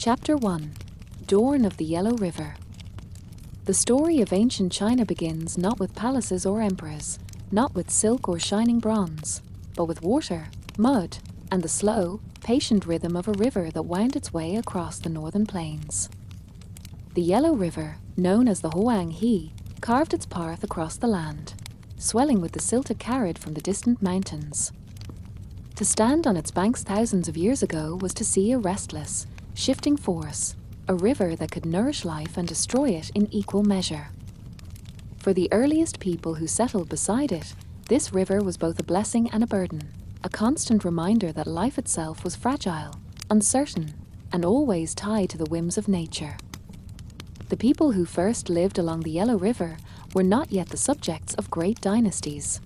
Chapter 1: Dawn of the Yellow River. The story of ancient China begins not with palaces or emperors, not with silk or shining bronze, but with water, mud, and the slow, patient rhythm of a river that wound its way across the northern plains. The Yellow River, known as the Hoang He, carved its path across the land, swelling with the silt it carried from the distant mountains. To stand on its banks thousands of years ago was to see a restless, shifting force, a river that could nourish life and destroy it in equal measure. For the earliest people who settled beside it, this river was both a blessing and a burden, a constant reminder that life itself was fragile, uncertain, and always tied to the whims of nature. The people who first lived along the Yellow River were not yet the subjects of great dynasties.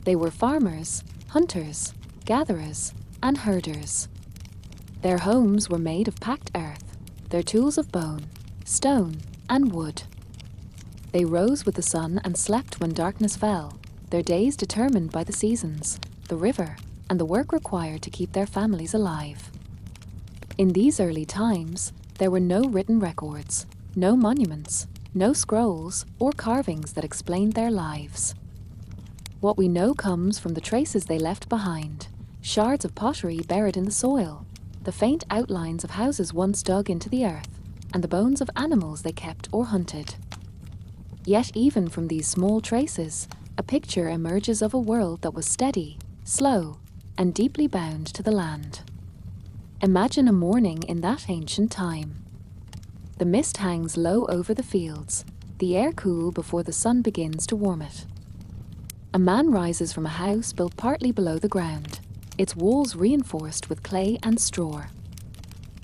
They were farmers, hunters, gatherers, and herders. Their homes were made of packed earth, their tools of bone, stone, and wood. They rose with the sun and slept when darkness fell, their days determined by the seasons, the river, and the work required to keep their families alive. In these early times, there were no written records, no monuments, no scrolls or carvings that explained their lives. What we know comes from the traces they left behind, shards of pottery buried in the soil, the faint outlines of houses once dug into the earth, and the bones of animals they kept or hunted. Yet even from these small traces, a picture emerges of a world that was steady, slow, and deeply bound to the land. Imagine a morning in that ancient time. The mist hangs low over the fields, the air cool before the sun begins to warm it. A man rises from a house built partly below the ground, its walls reinforced with clay and straw.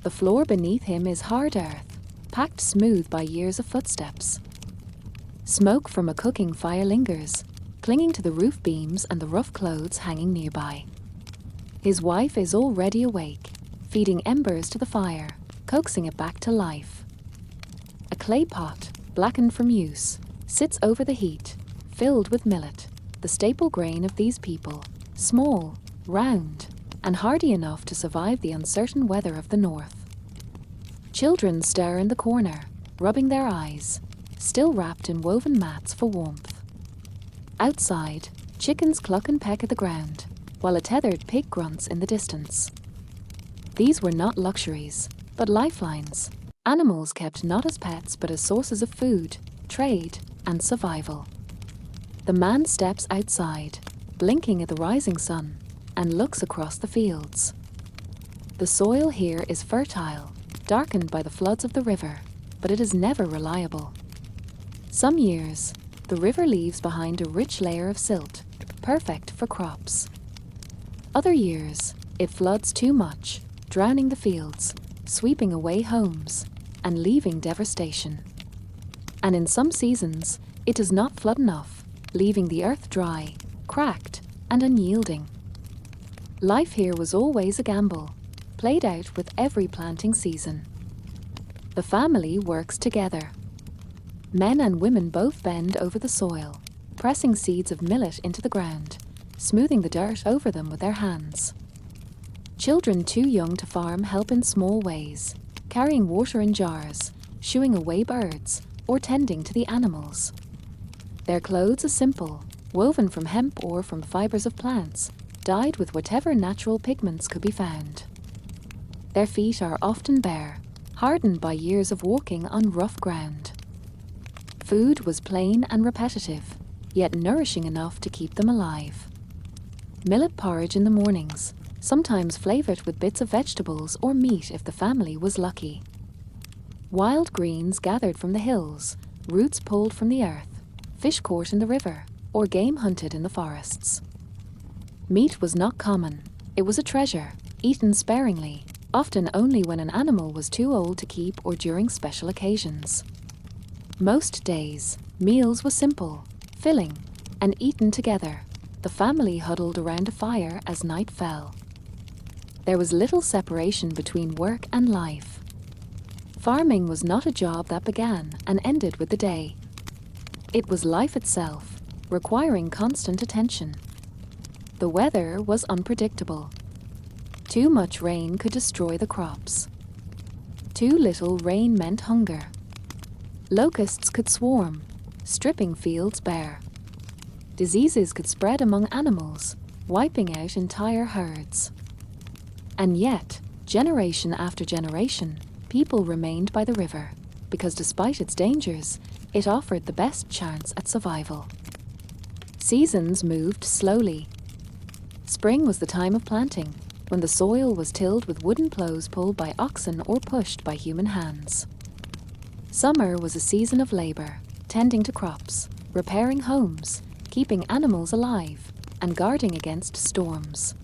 The floor beneath him is hard earth, packed smooth by years of footsteps. Smoke from a cooking fire lingers, clinging to the roof beams and the rough clothes hanging nearby. His wife is already awake, feeding embers to the fire, coaxing it back to life. A clay pot, blackened from use, sits over the heat, filled with millet, the staple grain of these people, small, round, and hardy enough to survive the uncertain weather of the north. Children stir in the corner, rubbing their eyes, still wrapped in woven mats for warmth. Outside, chickens cluck and peck at the ground, while a tethered pig grunts in the distance. These were not luxuries, but lifelines, animals kept not as pets but as sources of food, trade, and survival. The man steps outside, blinking at the rising sun, and looks across the fields. The soil here is fertile, darkened by the floods of the river, but it is never reliable. Some years, the river leaves behind a rich layer of silt, perfect for crops. Other years, it floods too much, drowning the fields, sweeping away homes, and leaving devastation. And in some seasons, it does not flood enough, leaving the earth dry, cracked, and unyielding. Life here was always a gamble, played out with every planting season. The family works together. Men and women both bend over the soil, pressing seeds of millet into the ground, smoothing the dirt over them with their hands. Children too young to farm help in small ways, carrying water in jars, shooing away birds, or tending to the animals. Their clothes are simple, woven from hemp or from fibers of plants, dyed with whatever natural pigments could be found. Their feet are often bare, hardened by years of walking on rough ground. Food was plain and repetitive, yet nourishing enough to keep them alive. Millet porridge in the mornings, sometimes flavored with bits of vegetables or meat if the family was lucky. Wild greens gathered from the hills, roots pulled from the earth, fish caught in the river, or game hunted in the forests. Meat was not common. It was a treasure, eaten sparingly, often only when an animal was too old to keep or during special occasions. Most days, meals were simple, filling, and eaten together, the family huddled around a fire as night fell. There was little separation between work and life. Farming was not a job that began and ended with the day. It was life itself, requiring constant attention. The weather was unpredictable. Too much rain could destroy the crops. Too little rain meant hunger. Locusts could swarm, stripping fields bare. Diseases could spread among animals, wiping out entire herds. And yet, generation after generation, people remained by the river, because despite its dangers, it offered the best chance at survival. Seasons moved slowly. Spring was the time of planting, when the soil was tilled with wooden plows pulled by oxen or pushed by human hands. Summer was a season of labor, tending to crops, repairing homes, keeping animals alive, and guarding against storms.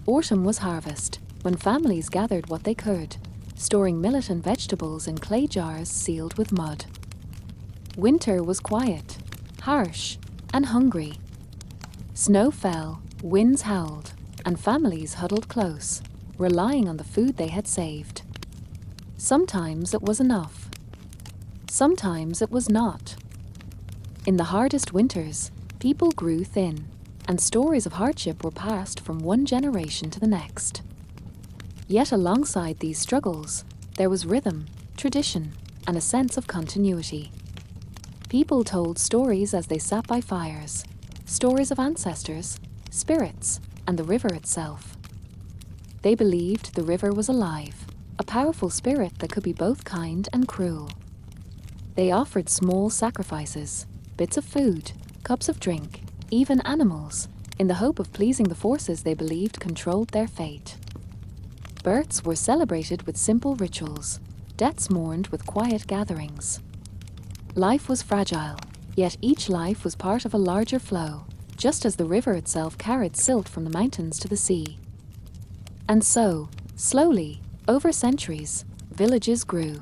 Autumn was harvest, when families gathered what they could, storing millet and vegetables in clay jars sealed with mud. Winter was quiet, harsh, and hungry. Snow fell, winds howled, and families huddled close, relying on the food they had saved. Sometimes it was enough. Sometimes it was not. In the hardest winters, people grew thin, and stories of hardship were passed from one generation to the next. Yet alongside these struggles, there was rhythm, tradition, and a sense of continuity. People told stories as they sat by fires, stories of ancestors, spirits, and the river itself. They believed the river was alive, a powerful spirit that could be both kind and cruel. They offered small sacrifices, bits of food, cups of drink, even animals, in the hope of pleasing the forces they believed controlled their fate. Births were celebrated with simple rituals, deaths mourned with quiet gatherings. Life was fragile, yet each life was part of a larger flow, just as the river itself carried silt from the mountains to the sea. And so, slowly, over centuries, villages grew.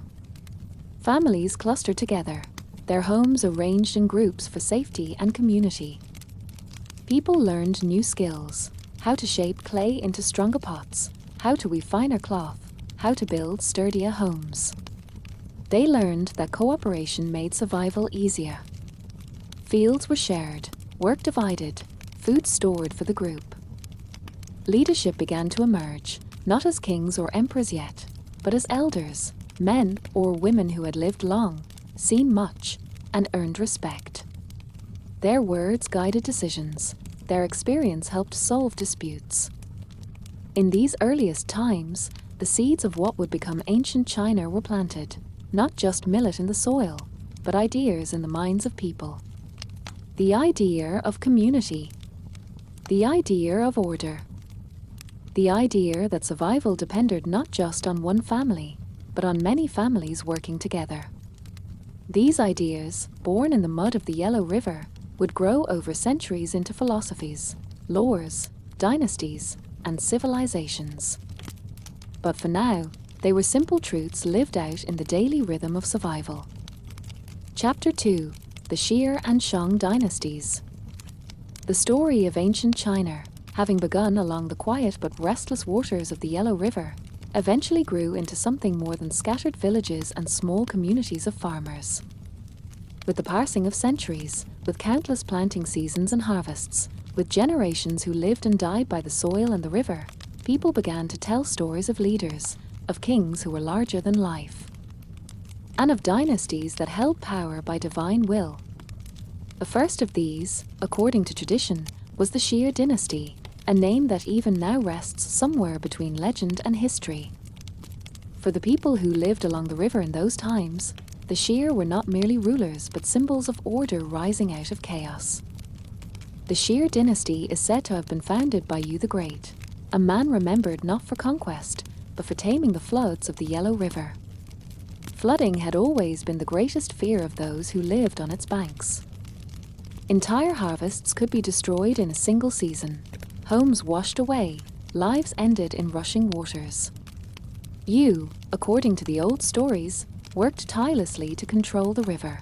Families clustered together, their homes arranged in groups for safety and community. People learned new skills, how to shape clay into stronger pots, how to weave finer cloth, how to build sturdier homes. They learned that cooperation made survival easier. Fields were shared, work divided, food stored for the group. Leadership began to emerge, not as kings or emperors yet, but as elders, men or women who had lived long, seen much, and earned respect. Their words guided decisions, their experience helped solve disputes. In these earliest times, the seeds of what would become ancient China were planted, not just millet in the soil, but ideas in the minds of people. The idea of community, the idea of order, the idea that survival depended not just on one family, but on many families working together. These ideas, born in the mud of the Yellow River, would grow over centuries into philosophies, laws, dynasties, and civilizations. But for now, they were simple truths lived out in the daily rhythm of survival. Chapter 2: The Xia and Shang Dynasties. The story of ancient China, having begun along the quiet but restless waters of the Yellow River, eventually grew into something more than scattered villages and small communities of farmers. With the passing of centuries, with countless planting seasons and harvests, with generations who lived and died by the soil and the river, people began to tell stories of leaders, of kings who were larger than life, and of dynasties that held power by divine will. The first of these, according to tradition, was the Xia dynasty, a name that even now rests somewhere between legend and history. For the people who lived along the river in those times, the Xia were not merely rulers but symbols of order rising out of chaos. The Xia dynasty is said to have been founded by Yu the Great, a man remembered not for conquest, but for taming the floods of the Yellow River. Flooding had always been the greatest fear of those who lived on its banks. Entire harvests could be destroyed in a single season, homes washed away, lives ended in rushing waters. Yu, according to the old stories, worked tirelessly to control the river.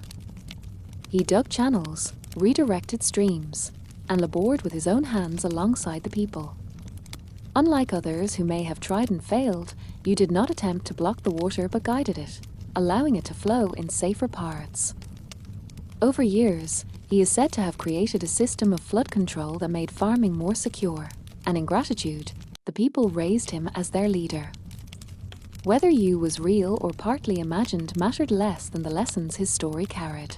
He dug channels, redirected streams, and labored with his own hands alongside the people. Unlike others who may have tried and failed, Yu did not attempt to block the water but guided it, allowing it to flow in safer paths. Over years, he is said to have created a system of flood control that made farming more secure, and in gratitude, the people raised him as their leader. Whether Yu was real or partly imagined mattered less than the lessons his story carried.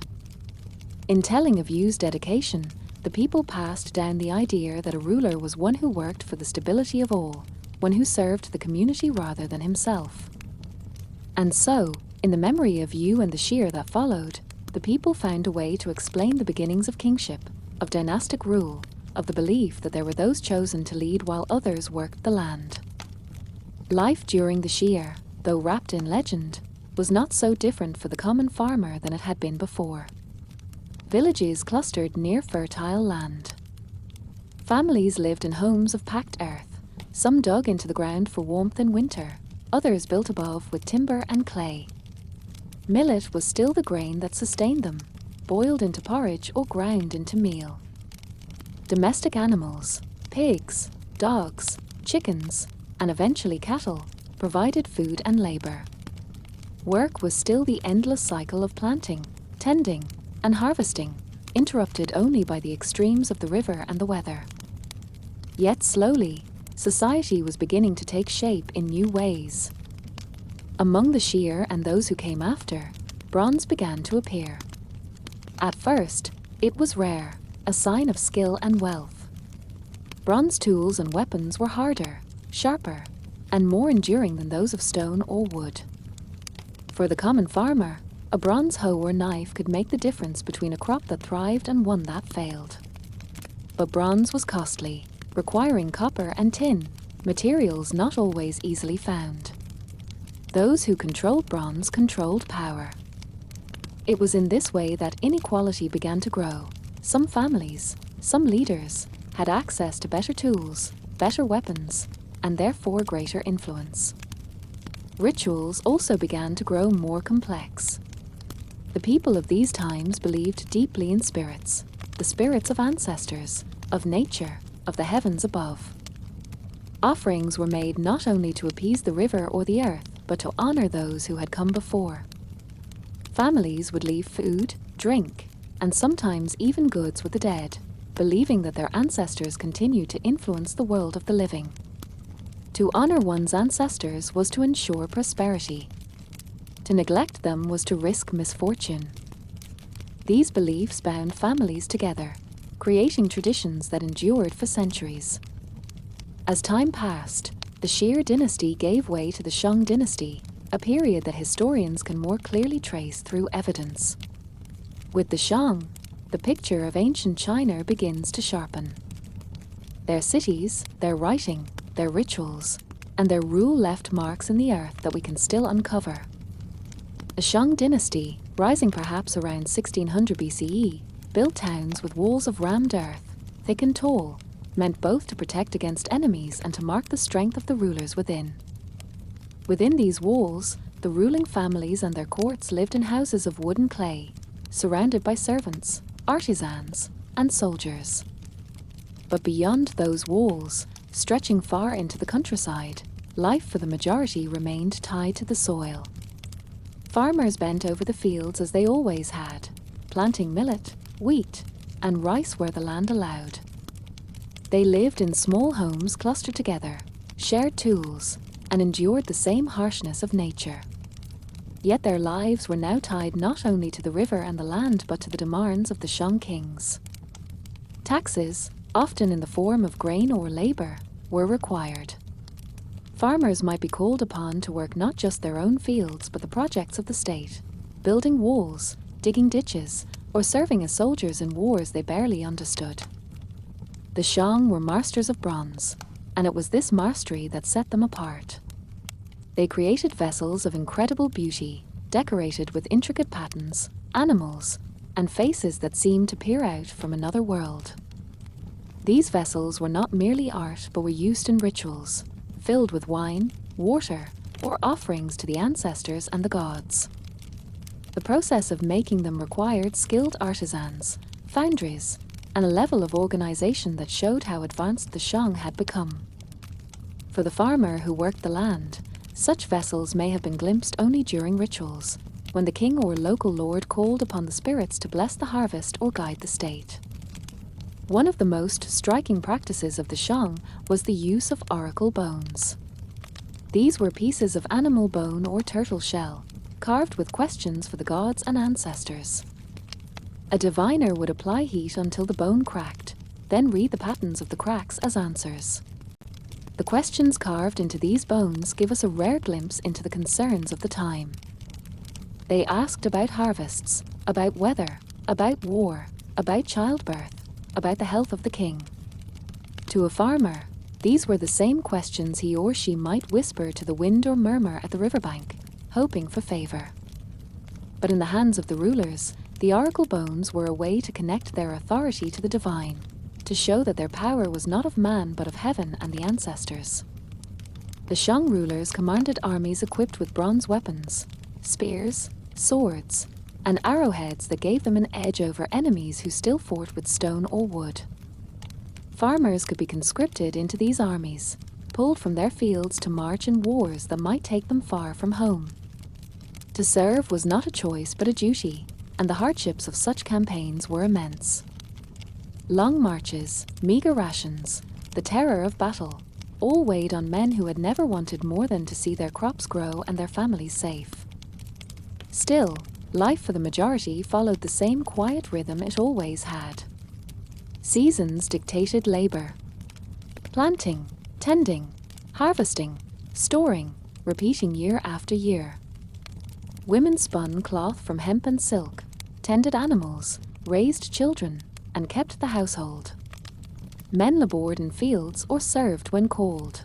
In telling of Yu's dedication, the people passed down the idea that a ruler was one who worked for the stability of all, one who served the community rather than himself. And so, in the memory of Yu and the Shir that followed, the people found a way to explain the beginnings of kingship, of dynastic rule, of the belief that there were those chosen to lead while others worked the land. Life during the Shir, though wrapped in legend, was not so different for the common farmer than it had been before. Villages clustered near fertile land. Families lived in homes of packed earth, some dug into the ground for warmth in winter, others built above with timber and clay. Millet was still the grain that sustained them, boiled into porridge or ground into meal. Domestic animals, pigs, dogs, chickens, and eventually cattle, provided food and labor. Work was still the endless cycle of planting, tending, and harvesting, interrupted only by the extremes of the river and the weather. Yet slowly, society was beginning to take shape in new ways. Among the Shir and those who came after, bronze began to appear. At first, it was rare, a sign of skill and wealth. Bronze tools and weapons were harder, sharper, and more enduring than those of stone or wood. For the common farmer, a bronze hoe or knife could make the difference between a crop that thrived and one that failed. But bronze was costly, requiring copper and tin, materials not always easily found. Those who controlled bronze controlled power. It was in this way that inequality began to grow. Some families, some leaders, had access to better tools, better weapons, and therefore greater influence. Rituals also began to grow more complex. The people of these times believed deeply in spirits, the spirits of ancestors, of nature, of the heavens above. Offerings were made not only to appease the river or the earth, but to honor those who had come before. Families would leave food, drink, and sometimes even goods with the dead, believing that their ancestors continued to influence the world of the living. To honor one's ancestors was to ensure prosperity. To neglect them was to risk misfortune. These beliefs bound families together, creating traditions that endured for centuries. As time passed, the Shir dynasty gave way to the Shang dynasty, a period that historians can more clearly trace through evidence. With the Shang, the picture of ancient China begins to sharpen. Their cities, their writing, their rituals, and their rule left marks in the earth that we can still uncover. The Shang dynasty, rising perhaps around 1600 BCE, built towns with walls of rammed earth, thick and tall, meant both to protect against enemies and to mark the strength of the rulers within. Within these walls, the ruling families and their courts lived in houses of wood and clay, surrounded by servants, artisans, and soldiers. But beyond those walls, stretching far into the countryside, life for the majority remained tied to the soil. Farmers bent over the fields as they always had, planting millet, wheat, and rice where the land allowed. They lived in small homes clustered together, shared tools, and endured the same harshness of nature. Yet their lives were now tied not only to the river and the land but to the demands of the Shang kings. Taxes, often in the form of grain or labor, were required. Farmers might be called upon to work not just their own fields but the projects of the state, building walls, digging ditches, or serving as soldiers in wars they barely understood. The Shang were masters of bronze, and it was this mastery that set them apart. They created vessels of incredible beauty, decorated with intricate patterns, animals, and faces that seemed to peer out from another world. These vessels were not merely art but were used in rituals, filled with wine, water, or offerings to the ancestors and the gods. The process of making them required skilled artisans, foundries, and a level of organization that showed how advanced the Shang had become. For the farmer who worked the land, such vessels may have been glimpsed only during rituals, when the king or local lord called upon the spirits to bless the harvest or guide the state. One of the most striking practices of the Shang was the use of oracle bones. These were pieces of animal bone or turtle shell, carved with questions for the gods and ancestors. A diviner would apply heat until the bone cracked, then read the patterns of the cracks as answers. The questions carved into these bones give us a rare glimpse into the concerns of the time. They asked about harvests, about weather, about war, about childbirth, about the health of the king. To a farmer, these were the same questions he or she might whisper to the wind or murmur at the riverbank, hoping for favor. But in the hands of the rulers, the oracle bones were a way to connect their authority to the divine, to show that their power was not of man but of heaven and the ancestors. The Shang rulers commanded armies equipped with bronze weapons, spears, swords, and arrowheads that gave them an edge over enemies who still fought with stone or wood. Farmers could be conscripted into these armies, pulled from their fields to march in wars that might take them far from home. To serve was not a choice but a duty, and the hardships of such campaigns were immense. Long marches, meager rations, the terror of battle, all weighed on men who had never wanted more than to see their crops grow and their families safe. Still, life for the majority followed the same quiet rhythm it always had. Seasons dictated labor. Planting, tending, harvesting, storing, repeating year after year. Women spun cloth from hemp and silk, tended animals, raised children, and kept the household. Men labored in fields or served when called.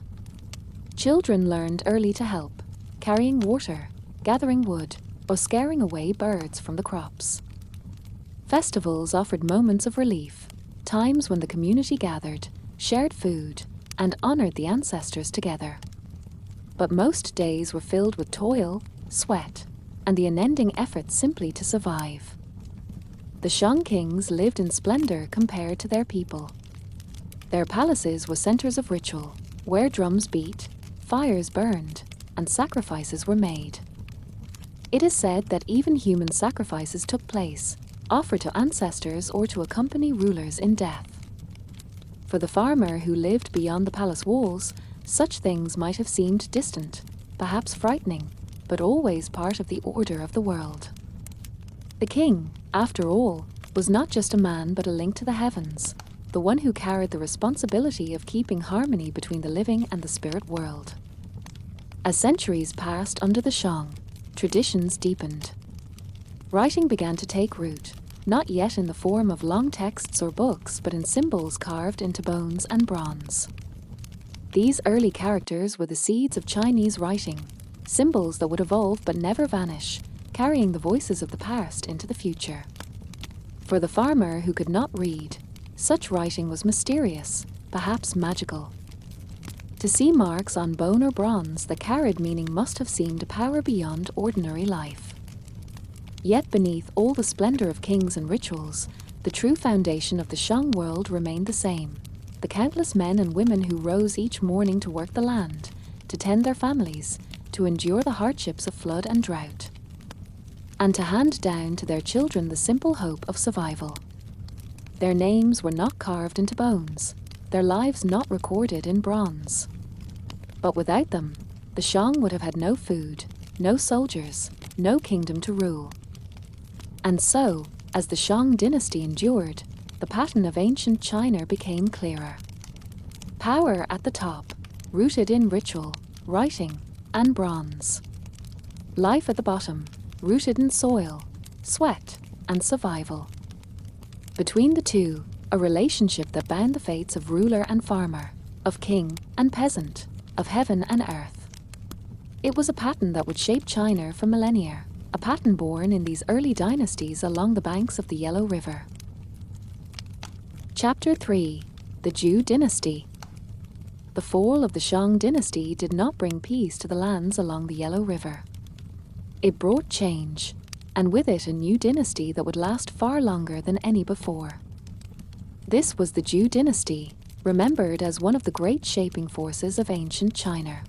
Children learned early to help, carrying water, gathering wood, or scaring away birds from the crops. Festivals offered moments of relief, times when the community gathered, shared food, and honored the ancestors together. But most days were filled with toil, sweat, and the unending effort simply to survive. The Shang kings lived in splendor compared to their people. Their palaces were centers of ritual, where drums beat, fires burned, and sacrifices were made. It is said that even human sacrifices took place, offered to ancestors or to accompany rulers in death. For the farmer who lived beyond the palace walls, such things might have seemed distant, perhaps frightening, but always part of the order of the world. The king, after all, was not just a man but a link to the heavens, the one who carried the responsibility of keeping harmony between the living and the spirit world. As centuries passed under the Shang, traditions deepened. Writing began to take root, not yet in the form of long texts or books, but in symbols carved into bones and bronze. These early characters were the seeds of Chinese writing, symbols that would evolve but never vanish, carrying the voices of the past into the future. For the farmer who could not read, such writing was mysterious, perhaps magical. To see marks on bone or bronze that carried meaning must have seemed a power beyond ordinary life. Yet beneath all the splendor of kings and rituals, the true foundation of the Shang world remained the same: the countless men and women who rose each morning to work the land, to tend their families, to endure the hardships of flood and drought, and to hand down to their children the simple hope of survival. Their names were not carved into bones, their lives not recorded in bronze. But without them, the Shang would have had no food, no soldiers, no kingdom to rule. And so, as the Shang dynasty endured, the pattern of ancient China became clearer. Power at the top, rooted in ritual, writing, and bronze. Life at the bottom, rooted in soil, sweat, and survival. Between the two, a relationship that bound the fates of ruler and farmer, of king and peasant, of heaven and earth. It was a pattern that would shape China for millennia, a pattern born in these early dynasties along the banks of the Yellow River. Chapter 3: The Zhou Dynasty. The fall of the Shang dynasty did not bring peace to the lands along the Yellow River. It brought change, and with it a new dynasty that would last far longer than any before. This was the Zhou dynasty, remembered as one of the great shaping forces of ancient China.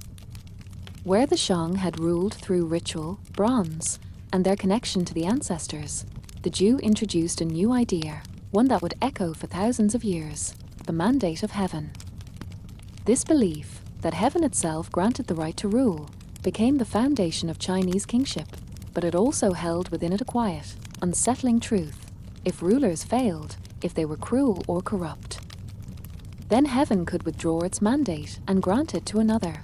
Where the Shang had ruled through ritual, bronze, and their connection to the ancestors, the Zhou introduced a new idea, one that would echo for thousands of years: the mandate of heaven. This belief, that heaven itself granted the right to rule, became the foundation of Chinese kingship, but it also held within it a quiet, unsettling truth. If rulers failed, if they were cruel or corrupt, then heaven could withdraw its mandate and grant it to another.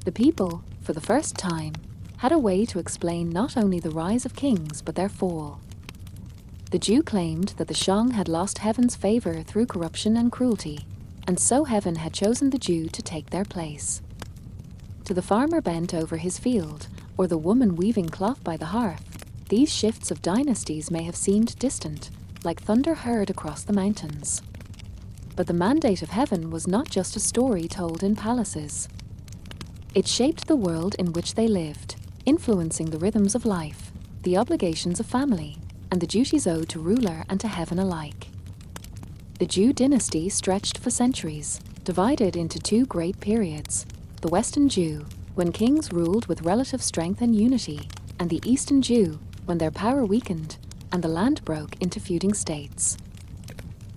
The people, for the first time, had a way to explain not only the rise of kings but their fall. The Jew claimed that the Shang had lost heaven's favor through corruption and cruelty, and so heaven had chosen the Jew to take their place. To the farmer bent over his field, or the woman weaving cloth by the hearth, these shifts of dynasties may have seemed distant, like thunder heard across the mountains. But the mandate of heaven was not just a story told in palaces. It shaped the world in which they lived, influencing the rhythms of life, the obligations of family, and the duties owed to ruler and to heaven alike. The Jew dynasty stretched for centuries, divided into two great periods: the Western Jew, when kings ruled with relative strength and unity, and the Eastern Jew, when their power weakened and the land broke into feuding states.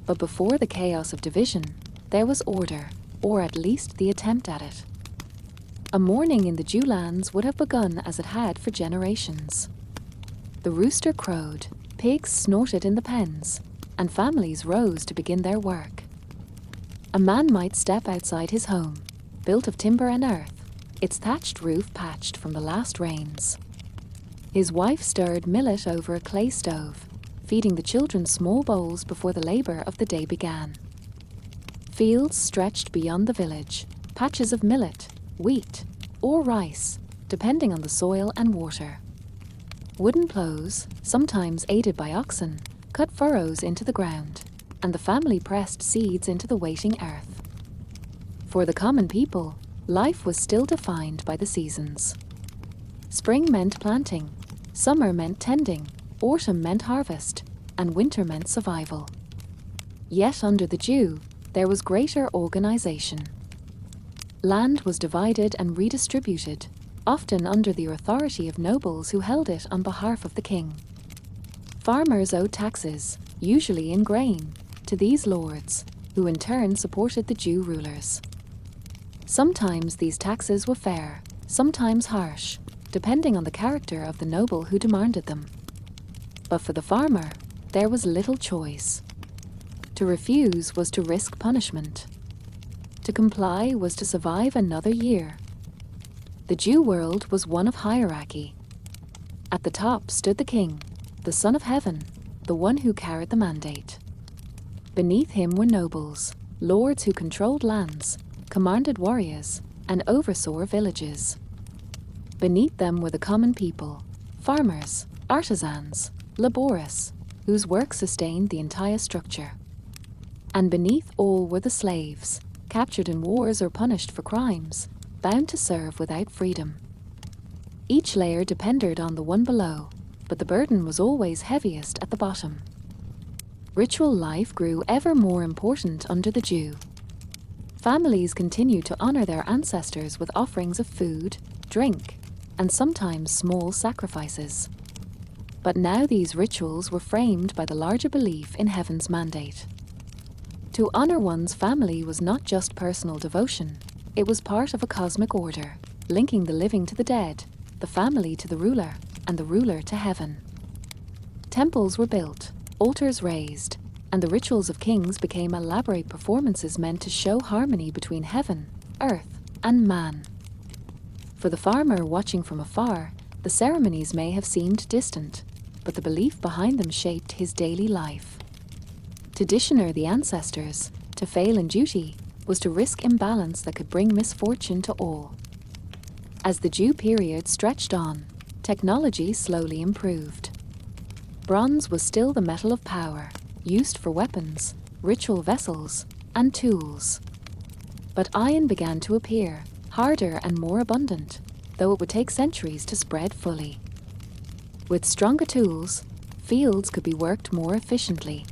But before the chaos of division, there was order, or at least the attempt at it. A morning in the Jew lands would have begun as it had for generations. The rooster crowed, pigs snorted in the pens, and families rose to begin their work. A man might step outside his home, built of timber and earth, its thatched roof patched from the last rains. His wife stirred millet over a clay stove, feeding the children small bowls before the labor of the day began. Fields stretched beyond the village, patches of millet, wheat, or rice, depending on the soil and water. Wooden plows, sometimes aided by oxen, cut furrows into the ground, and the family pressed seeds into the waiting earth. For the common people, life was still defined by the seasons. Spring meant planting, summer meant tending, autumn meant harvest, and winter meant survival. Yet under the Jew, there was greater organization. Land was divided and redistributed, often under the authority of nobles who held it on behalf of the king. Farmers owed taxes, usually in grain, to these lords, who in turn supported the Jew rulers. Sometimes these taxes were fair, sometimes harsh, depending on the character of the noble who demanded them. But for the farmer, there was little choice. To refuse was to risk punishment. To comply was to survive another year. The Jew world was one of hierarchy. At the top stood the king, the son of heaven, the one who carried the mandate. Beneath him were nobles, lords who controlled lands, commanded warriors, and oversaw villages. Beneath them were the common people, farmers, artisans, laborious, whose work sustained the entire structure. And beneath all were the slaves, captured in wars or punished for crimes, bound to serve without freedom. Each layer depended on the one below, but the burden was always heaviest at the bottom. Ritual life grew ever more important under the Jew. Families continued to honor their ancestors with offerings of food, drink, and sometimes small sacrifices. But now these rituals were framed by the larger belief in heaven's mandate. To honor one's family was not just personal devotion, it was part of a cosmic order, linking the living to the dead, the family to the ruler, and the ruler to heaven. Temples were built, altars raised, and the rituals of kings became elaborate performances meant to show harmony between heaven, earth, and man. For the farmer watching from afar, the ceremonies may have seemed distant, but the belief behind them shaped his daily life. To dishonor the ancestors, to fail in duty, was to risk imbalance that could bring misfortune to all. As the Jew period stretched on, technology slowly improved. Bronze was still the metal of power, used for weapons, ritual vessels, and tools. But iron began to appear, harder and more abundant, though it would take centuries to spread fully. With stronger tools, fields could be worked more efficiently.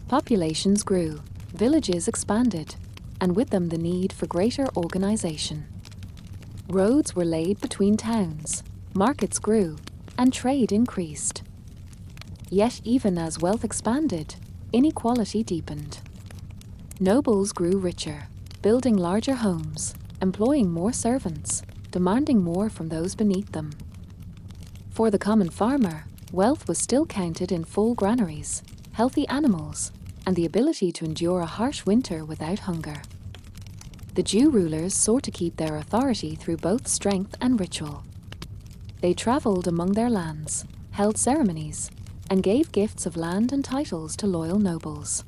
Populations grew, villages expanded, and with them the need for greater organization. Roads were laid between towns, markets grew, and trade increased. Yet even as wealth expanded, inequality deepened. Nobles grew richer, building larger homes, employing more servants, demanding more from those beneath them. For the common farmer, wealth was still counted in full granaries, healthy animals, and the ability to endure a harsh winter without hunger. The Jew rulers sought to keep their authority through both strength and ritual. They traveled among their lands, held ceremonies, and gave gifts of land and titles to loyal nobles.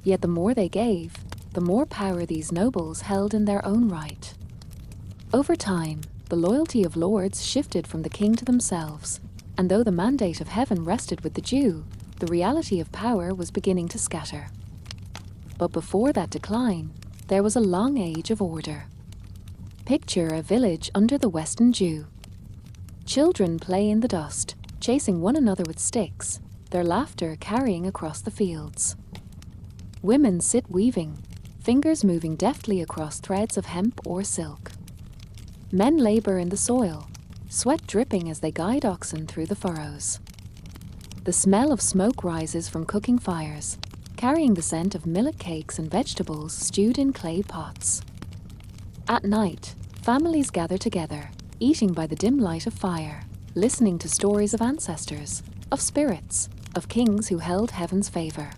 Yet the more they gave, the more power these nobles held in their own right. Over time, the loyalty of lords shifted from the king to themselves, and though the mandate of heaven rested with the Jew, the reality of power was beginning to scatter. But before that decline, there was a long age of order. Picture a village under the Western Jew. Children play in the dust, chasing one another with sticks, their laughter carrying across the fields. Women sit weaving, fingers moving deftly across threads of hemp or silk. Men labor in the soil, sweat dripping as they guide oxen through the furrows. The smell of smoke rises from cooking fires, carrying the scent of millet cakes and vegetables stewed in clay pots. At night, families gather together, eating by the dim light of fire, listening to stories of ancestors, of spirits, of kings who held heaven's favor.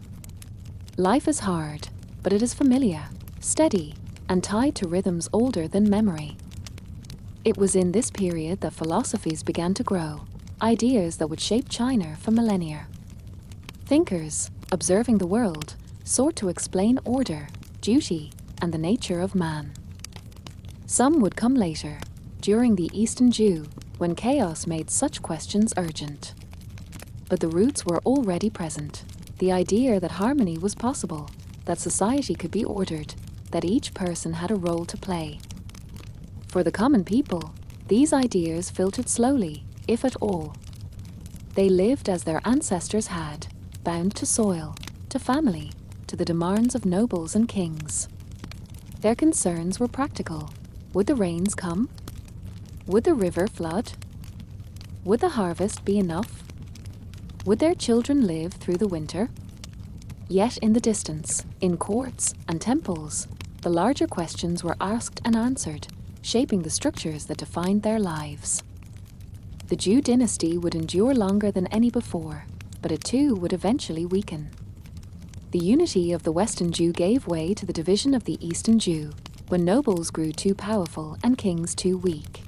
Life is hard, but it is familiar, steady, and tied to rhythms older than memory. It was in this period that philosophies began to grow, ideas that would shape China for millennia. Thinkers, observing the world, sought to explain order, duty, and the nature of man. Some would come later, during the Eastern Jew, when chaos made such questions urgent. But the roots were already present, the idea that harmony was possible, that society could be ordered, that each person had a role to play. For the common people, these ideas filtered slowly, if at all. They lived as their ancestors had, bound to soil, to family, to the demands of nobles and kings. Their concerns were practical. Would the rains come? Would the river flood? Would the harvest be enough? Would their children live through the winter? Yet in the distance, in courts and temples, the larger questions were asked and answered, shaping the structures that defined their lives. The Jew dynasty would endure longer than any before, but it too would eventually weaken. The unity of the Western Jew gave way to the division of the Eastern Jew, when nobles grew too powerful and kings too weak.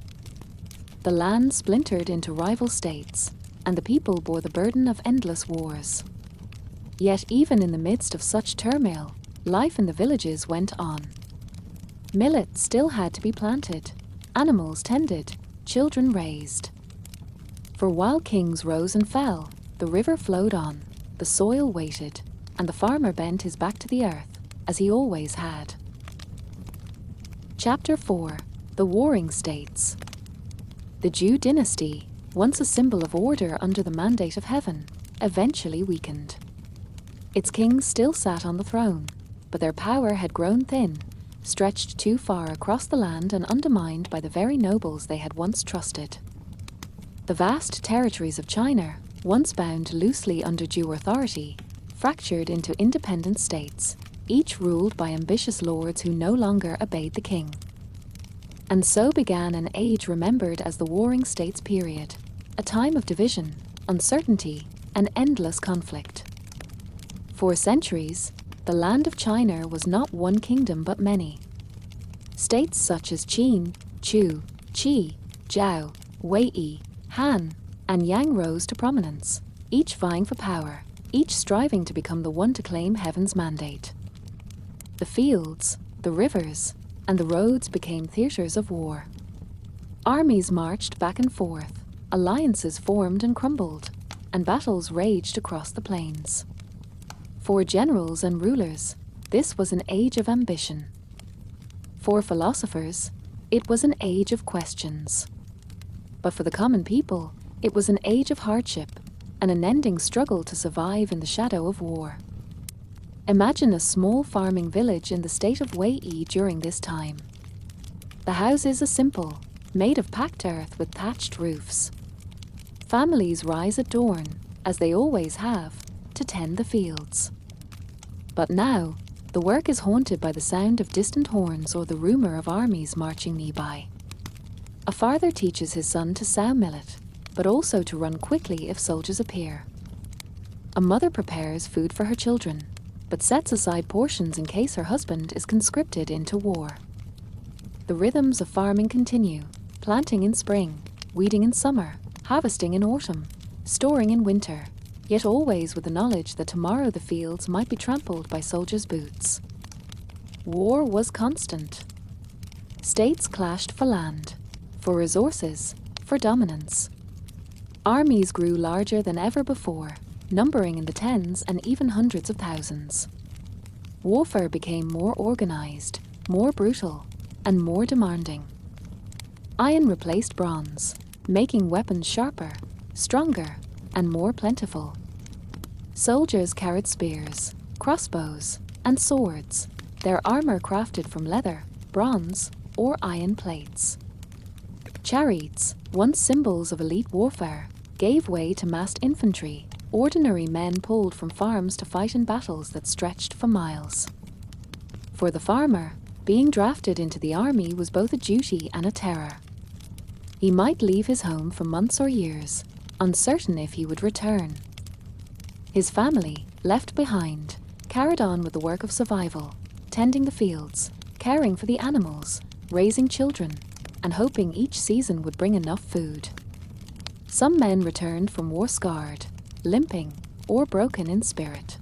The land splintered into rival states, and the people bore the burden of endless wars. Yet even in the midst of such turmoil, life in the villages went on. Millet still had to be planted, animals tended, children raised. For while kings rose and fell, the river flowed on, the soil waited, and the farmer bent his back to the earth, as he always had. Chapter 4: The Warring States. The Jew dynasty, once a symbol of order under the mandate of heaven, eventually weakened. Its kings still sat on the throne, but their power had grown thin, stretched too far across the land and undermined by the very nobles they had once trusted. The vast territories of China, once bound loosely under Jew authority, fractured into independent states, each ruled by ambitious lords who no longer obeyed the king. And so began an age remembered as the Warring States period, a time of division, uncertainty, and endless conflict. For centuries, the land of China was not one kingdom but many. States such as Qin, Chu, Qi, Zhao, Wei, Han, and Yang rose to prominence, each vying for power, each striving to become the one to claim heaven's mandate. The fields, the rivers, and the roads became theaters of war. Armies marched back and forth, alliances formed and crumbled, and battles raged across the plains. For generals and rulers, this was an age of ambition. For philosophers, it was an age of questions. But for the common people, it was an age of hardship, an unending struggle to survive in the shadow of war. Imagine a small farming village in the state of Wei during this time. The houses are simple, made of packed earth with thatched roofs. Families rise at dawn, as they always have, to tend the fields. But now, The work is haunted by the sound of distant horns or the rumor of armies marching nearby. A father teaches his son to sow millet, but also to run quickly if soldiers appear. A mother prepares food for her children, but sets aside portions in case her husband is conscripted into war. The rhythms of farming continue, planting in spring, weeding in summer, harvesting in autumn, storing in winter, yet always with the knowledge that tomorrow the fields might be trampled by soldiers' boots. War was constant. States clashed for land, for resources, for dominance. Armies grew larger than ever before, numbering in the tens and even hundreds of thousands. Warfare became more organized, more brutal, and more demanding. Iron replaced bronze, making weapons sharper, stronger, and more plentiful. Soldiers carried spears, crossbows, and swords, their armor crafted from leather, bronze, or iron plates. Chariots, once symbols of elite warfare, gave way to massed infantry. Ordinary men pulled from farms to fight in battles that stretched for miles. For the farmer, being drafted into the army was both a duty and a terror. He might leave his home for months or years, uncertain if he would return. His family, left behind, carried on with the work of survival, tending the fields, caring for the animals, raising children, and hoping each season would bring enough food. Some men returned from war scarred, limping, or broken in spirit.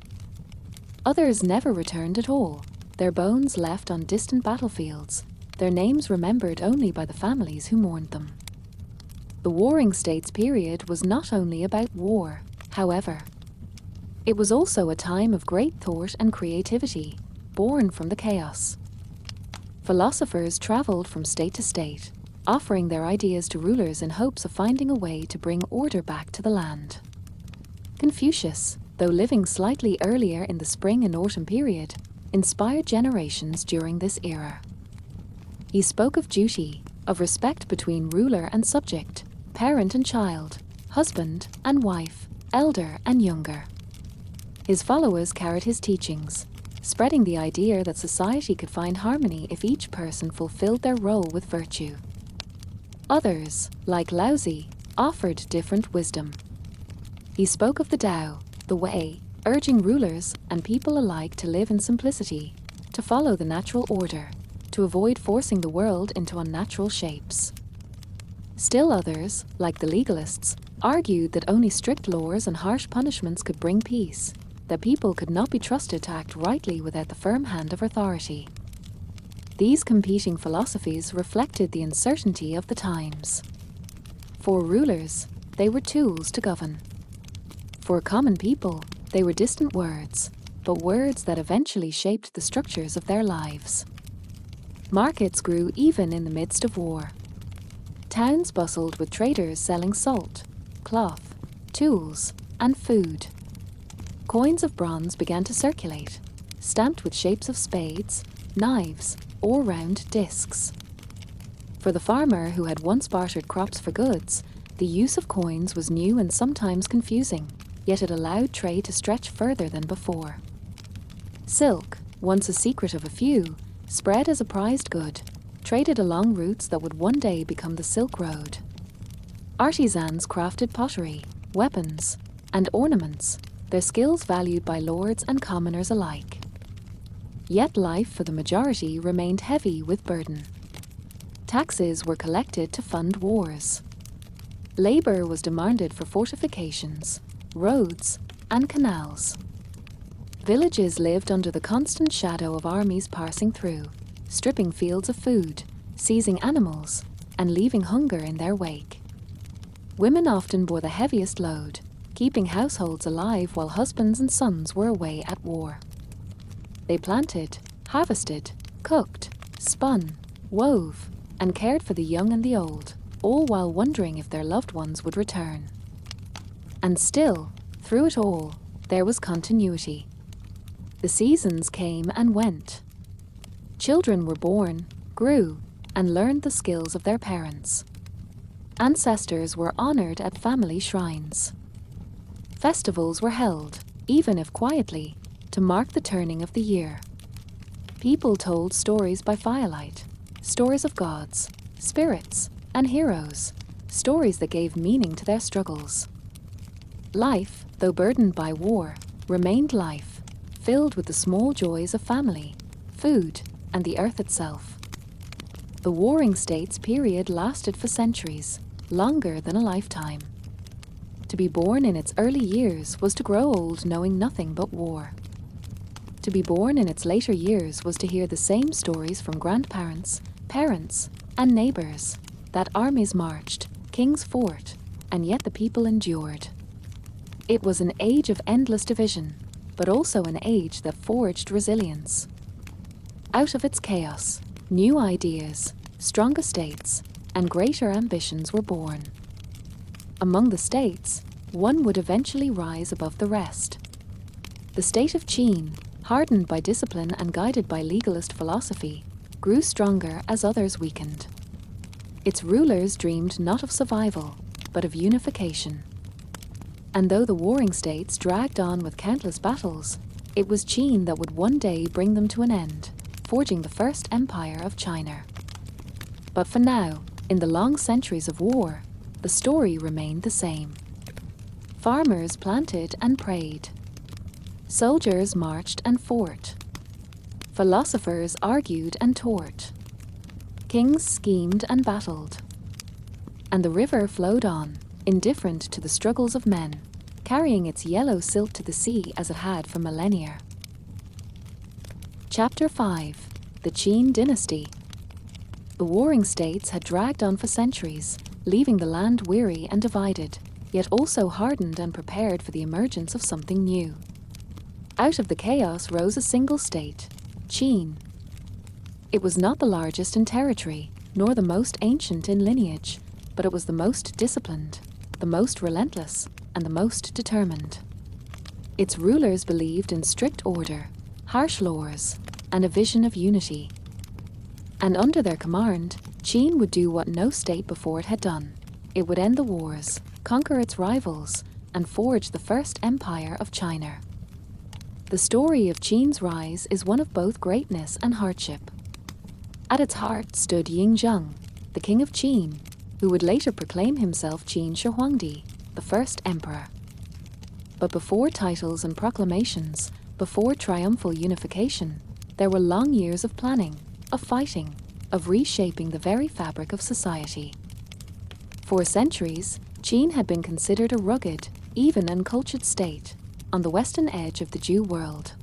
Others never returned at all, their bones left on distant battlefields, their names remembered only by the families who mourned them. The Warring States period was not only about war, however. It was also a time of great thought and creativity, born from the chaos. Philosophers traveled from state to state, offering their ideas to rulers in hopes of finding a way to bring order back to the land. Confucius, though living slightly earlier in the spring and autumn period, inspired generations during this era. He spoke of duty, of respect between ruler and subject, parent and child, husband and wife, elder and younger. His followers carried his teachings, spreading the idea that society could find harmony if each person fulfilled their role with virtue. Others, like Laozi, offered different wisdom. He spoke of the Tao, the way, urging rulers and people alike to live in simplicity, to follow the natural order, to avoid forcing the world into unnatural shapes. Still others, like the legalists, argued that only strict laws and harsh punishments could bring peace, that people could not be trusted to act rightly without the firm hand of authority. These competing philosophies reflected the uncertainty of the times. For rulers, they were tools to govern. For common people, they were distant words, but words that eventually shaped the structures of their lives. Markets grew even in the midst of war. Towns bustled with traders selling salt, cloth, tools, and food. Coins of bronze began to circulate, stamped with shapes of spades, knives, or round discs. For the farmer who had once bartered crops for goods, the use of coins was new and sometimes confusing, yet it allowed trade to stretch further than before. Silk, once a secret of a few, spread as a prized good, traded along routes that would one day become the Silk Road. Artisans crafted pottery, weapons, and ornaments, their skills valued by lords and commoners alike. Yet life for the majority remained heavy with burden. Taxes were collected to fund wars. Labor was demanded for fortifications, roads, and canals. Villages lived under the constant shadow of armies passing through, stripping fields of food, seizing animals, and leaving hunger in their wake. Women often bore the heaviest load, keeping households alive while husbands and sons were away at war. They planted, harvested, cooked, spun, wove, and cared for the young and the old, all while wondering if their loved ones would return. And still, through it all, there was continuity. The seasons came and went. Children were born, grew, and learned the skills of their parents. Ancestors were honored at family shrines. Festivals were held, even if quietly, to mark the turning of the year. People told stories by firelight, stories of gods, spirits, and heroes, stories that gave meaning to their struggles. Life, though burdened by war, remained life, filled with the small joys of family, food, and the earth itself. The warring states period lasted for centuries, longer than a lifetime. To be born in its early years was to grow old knowing nothing but war. To be born in its later years was to hear the same stories from grandparents, parents, and neighbors, that armies marched, kings fought, and yet the people endured. It was an age of endless division, but also an age that forged resilience. Out of its chaos, new ideas, stronger states, and greater ambitions were born. Among the states, one would eventually rise above the rest. The state of Qin, hardened by discipline and guided by legalist philosophy, grew stronger as others weakened. Its rulers dreamed not of survival, but of unification. And though the warring states dragged on with countless battles, it was Qin that would one day bring them to an end, forging the first empire of China. But for now, in the long centuries of war, the story remained the same. Farmers planted and prayed. Soldiers marched and fought. Philosophers argued and taught. Kings schemed and battled. And the river flowed on, indifferent to the struggles of men, carrying its yellow silt to the sea as it had for millennia. Chapter 5: The Qin Dynasty. The warring states had dragged on for centuries, leaving the land weary and divided, yet also hardened and prepared for the emergence of something new. Out of the chaos rose a single state, Qin. It was not the largest in territory, nor the most ancient in lineage, but it was the most disciplined, the most relentless, and the most determined. Its rulers believed in strict order, harsh laws, and a vision of unity. And under their command, Qin would do what no state before it had done. It would end the wars, conquer its rivals, and forge the first empire of China. The story of Qin's rise is one of both greatness and hardship. At its heart stood Yingzheng, the king of Qin, who would later proclaim himself Qin Shi Huangdi, the first emperor. But before titles and proclamations, before triumphal unification, there were long years of planning, of fighting, of reshaping the very fabric of society. For centuries, Qin had been considered a rugged, even uncultured state, on the western edge of the Jew world.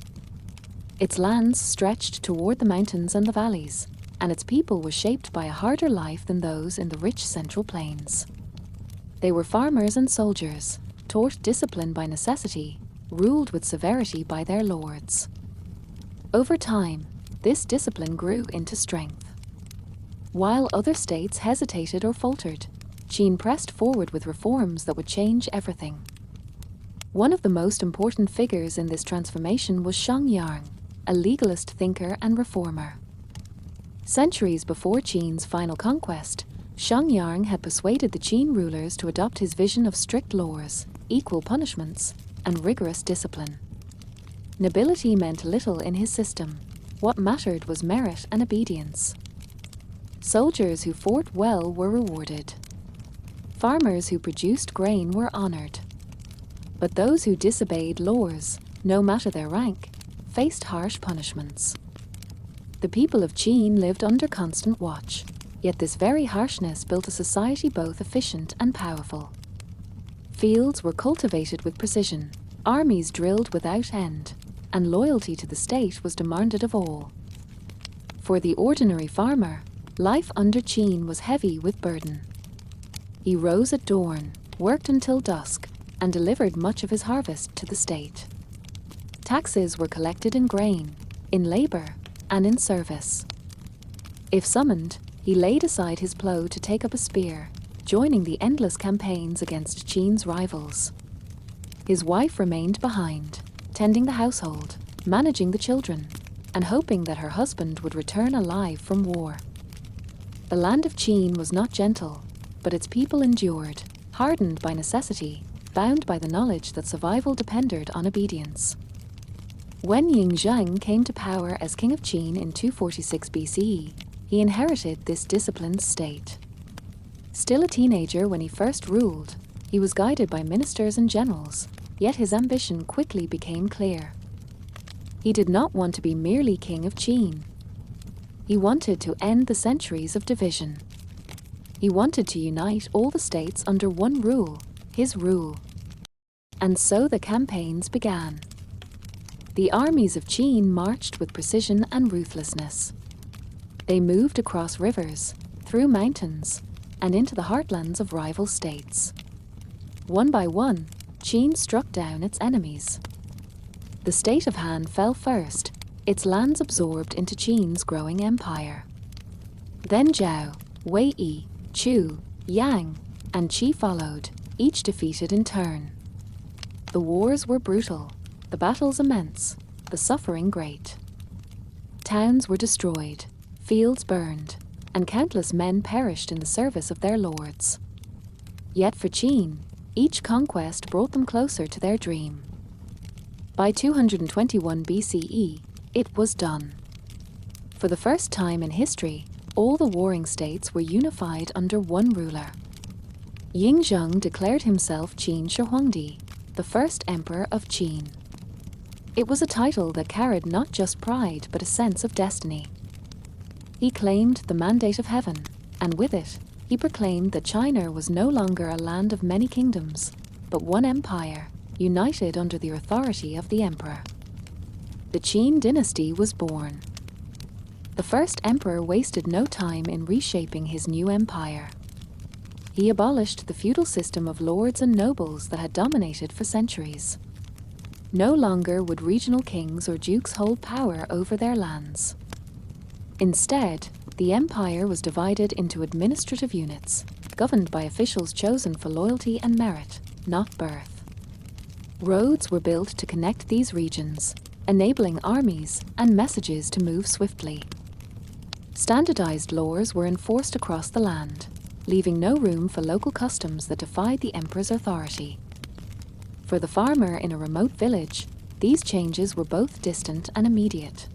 Its lands stretched toward the mountains and the valleys, and its people were shaped by a harder life than those in the rich central plains. They were farmers and soldiers, taught discipline by necessity, ruled with severity by their lords. Over time, this discipline grew into strength. While other states hesitated or faltered, Qin pressed forward with reforms that would change everything. One of the most important figures in this transformation was Xiangyang, a legalist thinker and reformer. Centuries before Qin's final conquest, Xiangyang had persuaded the Qin rulers to adopt his vision of strict laws, equal punishments, and rigorous discipline. Nobility meant little in his system. What mattered was merit and obedience. Soldiers who fought well were rewarded. Farmers who produced grain were honored. But those who disobeyed laws, no matter their rank, faced harsh punishments. The people of Qin lived under constant watch, yet this very harshness built a society both efficient and powerful. Fields were cultivated with precision, armies drilled without end, and loyalty to the state was demanded of all. For the ordinary farmer, life under Qin was heavy with burden. He rose at dawn, worked until dusk, and delivered much of his harvest to the state. Taxes were collected in grain, in labor, and in service. If summoned, he laid aside his plough to take up a spear, joining the endless campaigns against Qin's rivals. His wife remained behind, tending the household, managing the children, and hoping that her husband would return alive from war. The land of Qin was not gentle, but its people endured, hardened by necessity, bound by the knowledge that survival depended on obedience. When Yingzheng came to power as king of Qin in 246 BCE, he inherited this disciplined state. Still a teenager when he first ruled, he was guided by ministers and generals, yet his ambition quickly became clear. He did not want to be merely king of Qin. He wanted to end the centuries of division. He wanted to unite all the states under one rule, his rule. And so the campaigns began. The armies of Qin marched with precision and ruthlessness. They moved across rivers, through mountains, and into the heartlands of rival states. One by one, Qin struck down its enemies. The state of Han fell first, its lands absorbed into Qin's growing empire. Then Zhao, Wei, Chu, Yang, and Qi followed, each defeated in turn. The wars were brutal, the battles immense, the suffering great. Towns were destroyed, fields burned, and countless men perished in the service of their lords. Yet for Qin, each conquest brought them closer to their dream. By 221 BCE, it was done. For the first time in history, all the warring states were unified under one ruler. Yingzheng declared himself Qin Shi Huangdi, the first emperor of Qin. It was a title that carried not just pride but a sense of destiny. He claimed the mandate of heaven, and with it, he proclaimed that China was no longer a land of many kingdoms, but one empire, united under the authority of the emperor. The Qin dynasty was born. The first emperor wasted no time in reshaping his new empire. He abolished the feudal system of lords and nobles that had dominated for centuries. No longer would regional kings or dukes hold power over their lands. Instead, the empire was divided into administrative units, governed by officials chosen for loyalty and merit, not birth. Roads were built to connect these regions, enabling armies and messages to move swiftly. Standardized laws were enforced across the land, leaving no room for local customs that defied the emperor's authority. For the farmer in a remote village, these changes were both distant and immediate.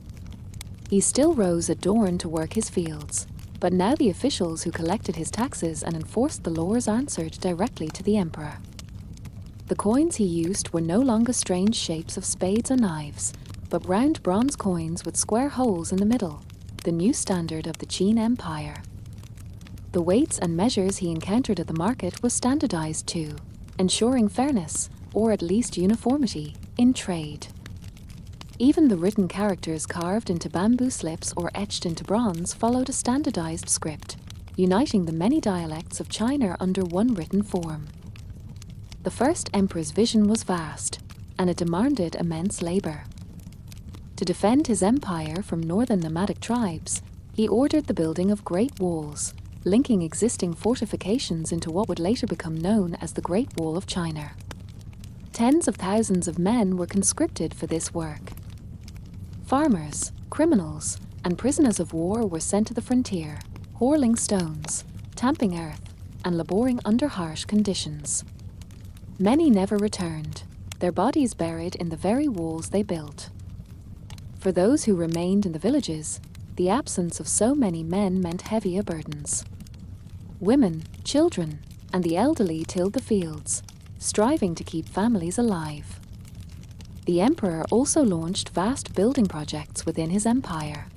He still rose at dawn to work his fields, but now the officials who collected his taxes and enforced the laws answered directly to the emperor. The coins he used were no longer strange shapes of spades and knives, but round bronze coins with square holes in the middle, the new standard of the Qin Empire. The weights and measures he encountered at the market were standardized too, ensuring fairness, or at least uniformity, in trade. Even the written characters carved into bamboo slips or etched into bronze followed a standardized script, uniting the many dialects of China under one written form. The first emperor's vision was vast, and it demanded immense labor. To defend his empire from northern nomadic tribes, he ordered the building of great walls, linking existing fortifications into what would later become known as the Great Wall of China. Tens of thousands of men were conscripted for this work. Farmers, criminals, and prisoners of war were sent to the frontier, hurling stones, tamping earth, and laboring under harsh conditions. Many never returned, their bodies buried in the very walls they built. For those who remained in the villages, the absence of so many men meant heavier burdens. Women, children, and the elderly tilled the fields, striving to keep families alive. The emperor also launched vast building projects within his empire.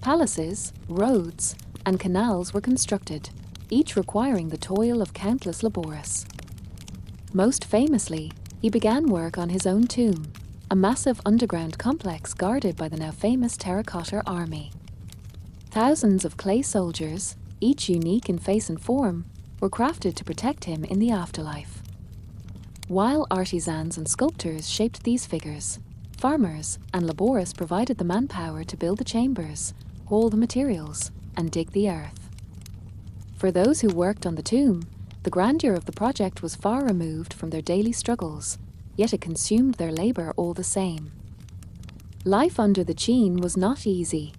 Palaces, roads, and canals were constructed, each requiring the toil of countless laborers. Most famously, he began work on his own tomb, a massive underground complex guarded by the now famous terracotta army. Thousands of clay soldiers, each unique in face and form, were crafted to protect him in the afterlife. While artisans and sculptors shaped these figures, farmers and laborers provided the manpower to build the chambers, haul the materials, and dig the earth. For those who worked on the tomb, the grandeur of the project was far removed from their daily struggles, yet it consumed their labor all the same. Life under the Qin was not easy.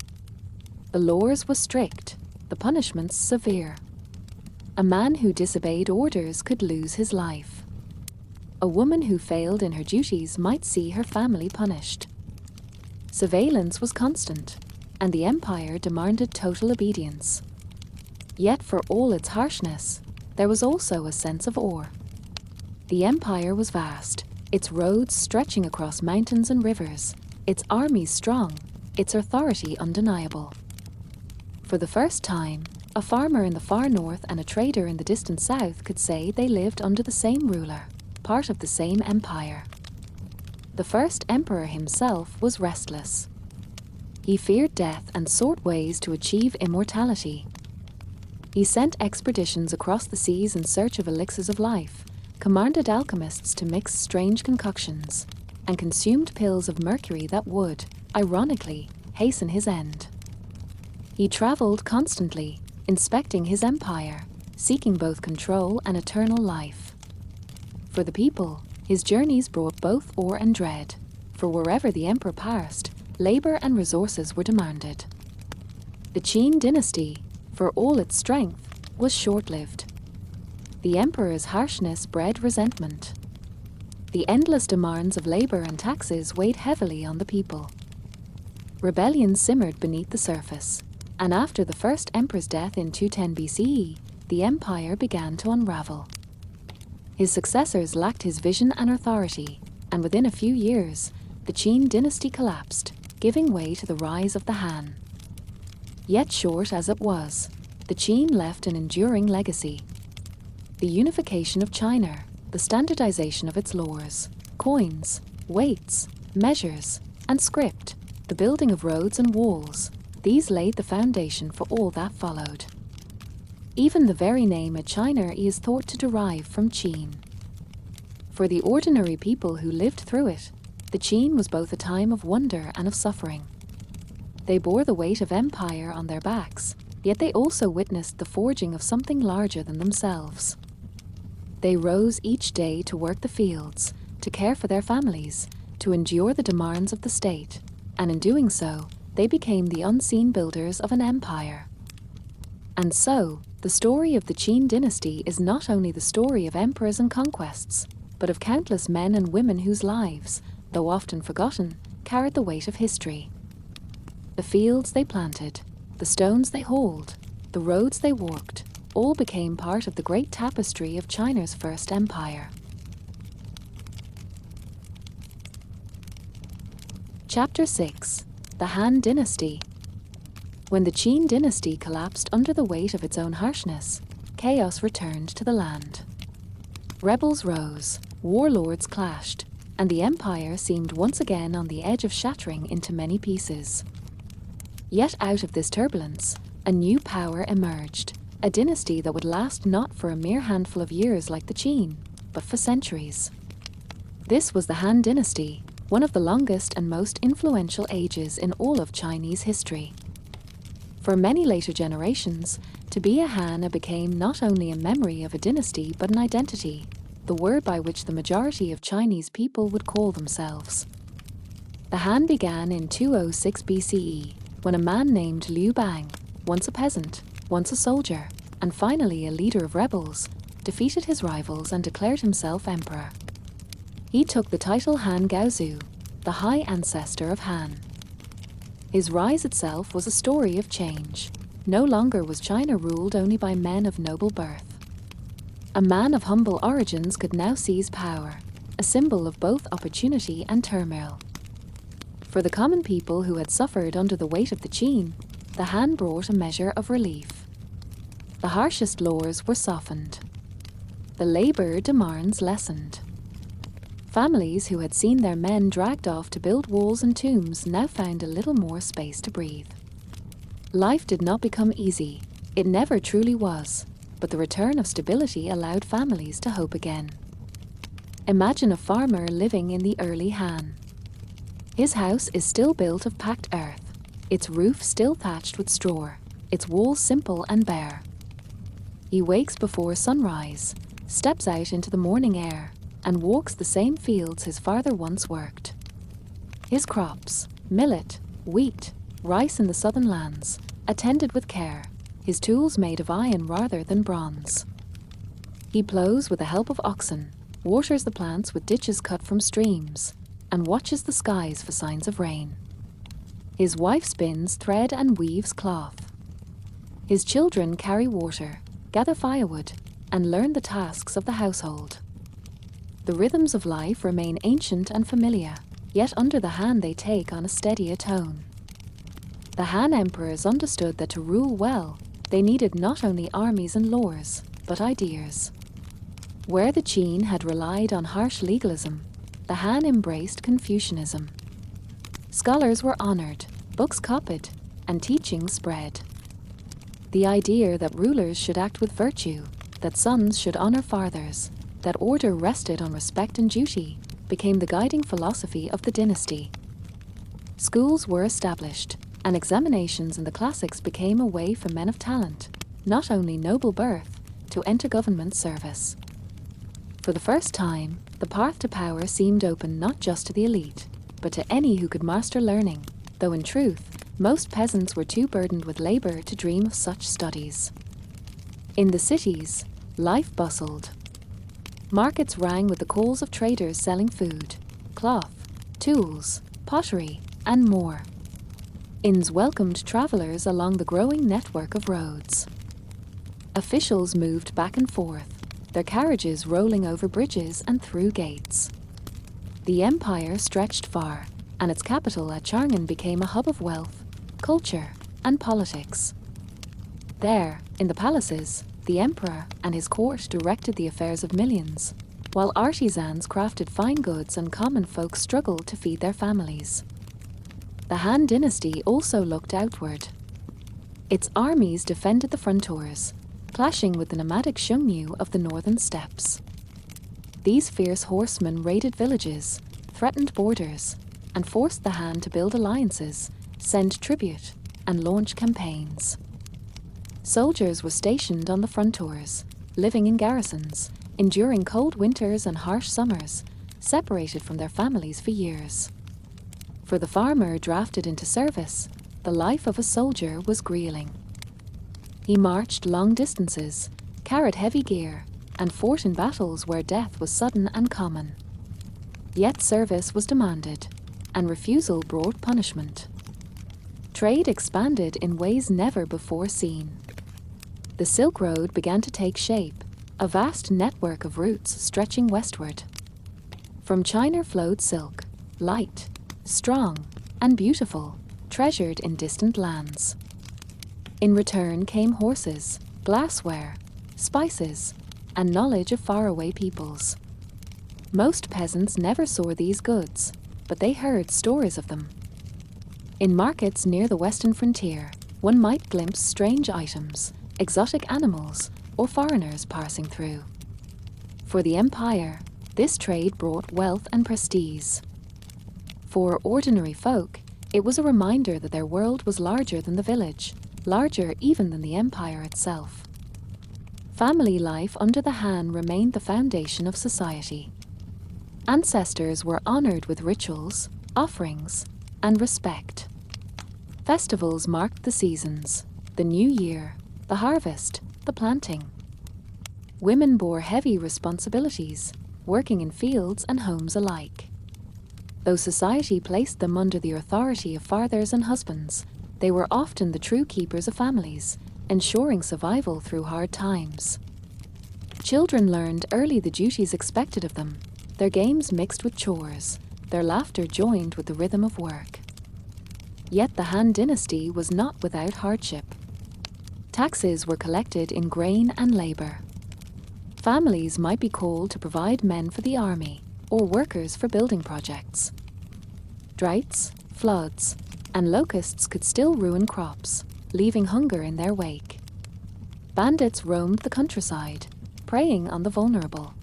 The laws were strict, the punishments severe. A man who disobeyed orders could lose his life. A woman who failed in her duties might see her family punished. Surveillance was constant, and the empire demanded total obedience. Yet for all its harshness, there was also a sense of awe. The empire was vast, its roads stretching across mountains and rivers, its armies strong, its authority undeniable. For the first time, a farmer in the far north and a trader in the distant south could say they lived under the same ruler, part of the same empire. The first emperor himself was restless. He feared death and sought ways to achieve immortality. He sent expeditions across the seas in search of elixirs of life, commanded alchemists to mix strange concoctions, and consumed pills of mercury that would, ironically, hasten his end. He traveled constantly, inspecting his empire, seeking both control and eternal life. For the people, his journeys brought both awe and dread, for wherever the emperor passed, labor and resources were demanded. The Qin dynasty, for all its strength, was short-lived. The emperor's harshness bred resentment. The endless demands of labor and taxes weighed heavily on the people. Rebellion simmered beneath the surface, and after the first emperor's death in 210 BCE, the empire began to unravel. His successors lacked his vision and authority, and within a few years, the Qin dynasty collapsed, giving way to the rise of the Han. Yet short as it was, the Qin left an enduring legacy. The unification of China, the standardization of its laws, coins, weights, measures, and script, the building of roads and walls, these laid the foundation for all that followed. Even the very name of China is thought to derive from Qin. For the ordinary people who lived through it, the Qin was both a time of wonder and of suffering. They bore the weight of empire on their backs, yet they also witnessed the forging of something larger than themselves. They rose each day to work the fields, to care for their families, to endure the demands of the state, and in doing so, they became the unseen builders of an empire. And so, the story of the Qin dynasty is not only the story of emperors and conquests, but of countless men and women whose lives, though often forgotten, carried the weight of history. The fields they planted, the stones they hauled, the roads they walked, all became part of the great tapestry of China's first empire. Chapter 6. The Han Dynasty. When the Qin dynasty collapsed under the weight of its own harshness, chaos returned to the land. Rebels rose, warlords clashed, and the empire seemed once again on the edge of shattering into many pieces. Yet out of this turbulence, a new power emerged, a dynasty that would last not for a mere handful of years like the Qin, but for centuries. This was the Han Dynasty, one of the longest and most influential ages in all of Chinese history. For many later generations, to be a Han became not only a memory of a dynasty but an identity, the word by which the majority of Chinese people would call themselves. The Han began in 206 BCE, when a man named Liu Bang, once a peasant, once a soldier, and finally a leader of rebels, defeated his rivals and declared himself emperor. He took the title Han Gaozu, the high ancestor of Han. His rise itself was a story of change. No longer was China ruled only by men of noble birth. A man of humble origins could now seize power, a symbol of both opportunity and turmoil. For the common people who had suffered under the weight of the Qin, the Han brought a measure of relief. The harshest laws were softened. The labor demands lessened. Families who had seen their men dragged off to build walls and tombs now found a little more space to breathe. Life did not become easy. It never truly was, but the return of stability allowed families to hope again. Imagine a farmer living in the early Han. His house is still built of packed earth, its roof still thatched with straw, its walls simple and bare. He wakes before sunrise, steps out into the morning air, and walks the same fields his father once worked. His crops, millet, wheat, rice in the southern lands, attended with care, his tools made of iron rather than bronze. He plows with the help of oxen, waters the plants with ditches cut from streams, and watches the skies for signs of rain. His wife spins thread and weaves cloth. His children carry water, gather firewood, and learn the tasks of the household. The rhythms of life remain ancient and familiar, yet under the Han they take on a steadier tone. The Han emperors understood that to rule well, they needed not only armies and laws, but ideas. Where the Qin had relied on harsh legalism, the Han embraced Confucianism. Scholars were honored, books copied, and teachings spread. The idea that rulers should act with virtue, that sons should honor fathers, that order rested on respect and duty, became the guiding philosophy of the dynasty. Schools were established, and examinations in the classics became a way for men of talent, not only noble birth, to enter government service. For the first time, the path to power seemed open not just to the elite, but to any who could master learning, though in truth, most peasants were too burdened with labor to dream of such studies. In the cities, life bustled. Markets rang with the calls of traders selling food, cloth, tools, pottery, and more. Inns welcomed travelers along the growing network of roads. Officials moved back and forth, their carriages rolling over bridges and through gates. The empire stretched far, and its capital at Chang'an became a hub of wealth, culture, and politics. There, in the palaces, the emperor and his court directed the affairs of millions, while artisans crafted fine goods and common folk struggled to feed their families. The Han dynasty also looked outward. Its armies defended the frontiers, clashing with the nomadic Xiongnu of the northern steppes. These fierce horsemen raided villages, threatened borders, and forced the Han to build alliances, send tribute, and launch campaigns. Soldiers were stationed on the frontiers, living in garrisons, enduring cold winters and harsh summers, separated from their families for years. For the farmer drafted into service, the life of a soldier was grueling. He marched long distances, carried heavy gear, and fought in battles where death was sudden and common. Yet service was demanded, and refusal brought punishment. Trade expanded in ways never before seen. The Silk Road began to take shape, a vast network of routes stretching westward. From China flowed silk, light, strong, and beautiful, treasured in distant lands. In return came horses, glassware, spices, and knowledge of faraway peoples. Most peasants never saw these goods, but they heard stories of them. In markets near the western frontier, one might glimpse strange items, exotic animals, or foreigners passing through. For the empire, this trade brought wealth and prestige. For ordinary folk, it was a reminder that their world was larger than the village, larger even than the empire itself. Family life under the Han remained the foundation of society. Ancestors were honored with rituals, offerings, and respect. Festivals marked the seasons, the new year, the harvest, the planting. Women bore heavy responsibilities, working in fields and homes alike. Though society placed them under the authority of fathers and husbands, they were often the true keepers of families, ensuring survival through hard times. Children learned early the duties expected of them, their games mixed with chores, their laughter joined with the rhythm of work. Yet the Han dynasty was not without hardship. Taxes were collected in grain and labor. Families might be called to provide men for the army, or workers for building projects. Droughts, floods, and locusts could still ruin crops, leaving hunger in their wake. Bandits roamed the countryside, preying on the vulnerable.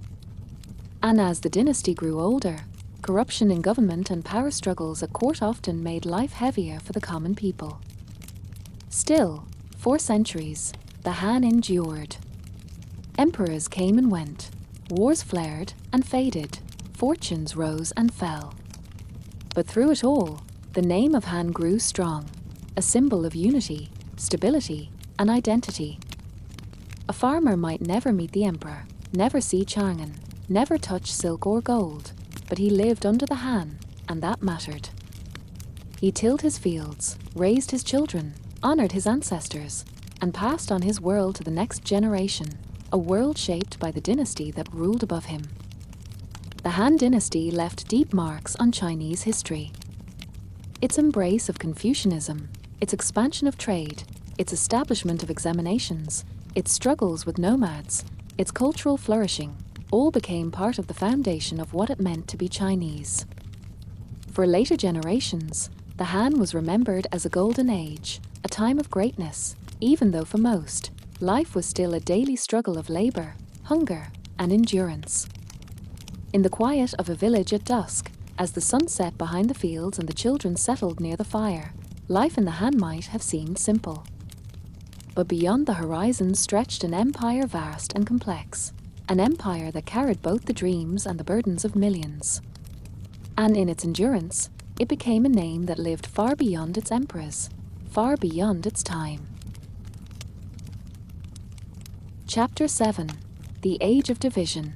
And as the dynasty grew older, corruption in government and power struggles at court often made life heavier for the common people. Still, for centuries, the Han endured. Emperors came and went, wars flared and faded, fortunes rose and fell. But through it all, the name of Han grew strong, a symbol of unity, stability, and identity. A farmer might never meet the emperor, never see Chang'an, never touch silk or gold, but he lived under the Han, and that mattered. He tilled his fields, raised his children, honored his ancestors, and passed on his world to the next generation, a world shaped by the dynasty that ruled above him. The Han Dynasty left deep marks on Chinese history. Its embrace of Confucianism, its expansion of trade, its establishment of examinations, its struggles with nomads, its cultural flourishing, all became part of the foundation of what it meant to be Chinese. For later generations, the Han was remembered as a golden age, a time of greatness, even though for most, life was still a daily struggle of labor, hunger, and endurance. In the quiet of a village at dusk, as the sun set behind the fields and the children settled near the fire, life in the Han might have seemed simple. But beyond the horizon stretched an empire vast and complex, an empire that carried both the dreams and the burdens of millions. And in its endurance, it became a name that lived far beyond its emperors, far beyond its time. Chapter 7: The Age of Division.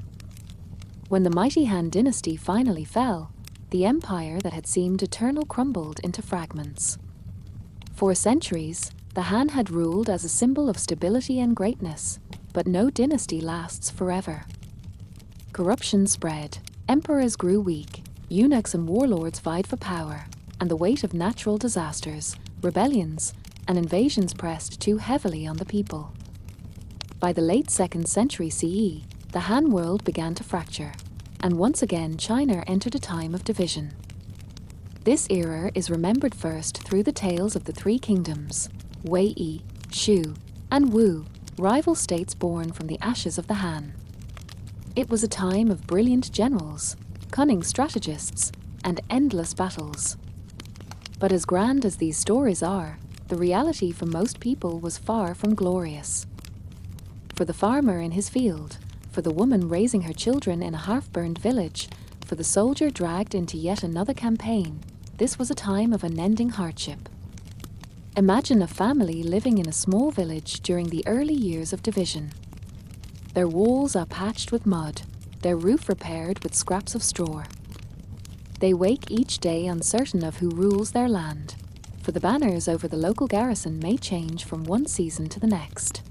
When the mighty Han Dynasty finally fell, the empire that had seemed eternal crumbled into fragments. For centuries, the Han had ruled as a symbol of stability and greatness, but no dynasty lasts forever. Corruption spread, emperors grew weak, eunuchs and warlords vied for power, and the weight of natural disasters, rebellions, and invasions pressed too heavily on the people. By the late 2nd century CE, the Han world began to fracture, and once again China entered a time of division. This era is remembered first through the tales of the three kingdoms, Wei, Shu, and Wu, rival states born from the ashes of the Han. It was a time of brilliant generals, cunning strategists, and endless battles. But as grand as these stories are, the reality for most people was far from glorious. For the farmer in his field, for the woman raising her children in a half-burned village, for the soldier dragged into yet another campaign, this was a time of unending hardship. Imagine a family living in a small village during the early years of division. Their walls are patched with mud, their roof repaired with scraps of straw. They wake each day uncertain of who rules their land, for the banners over the local garrison may change from one season to the next.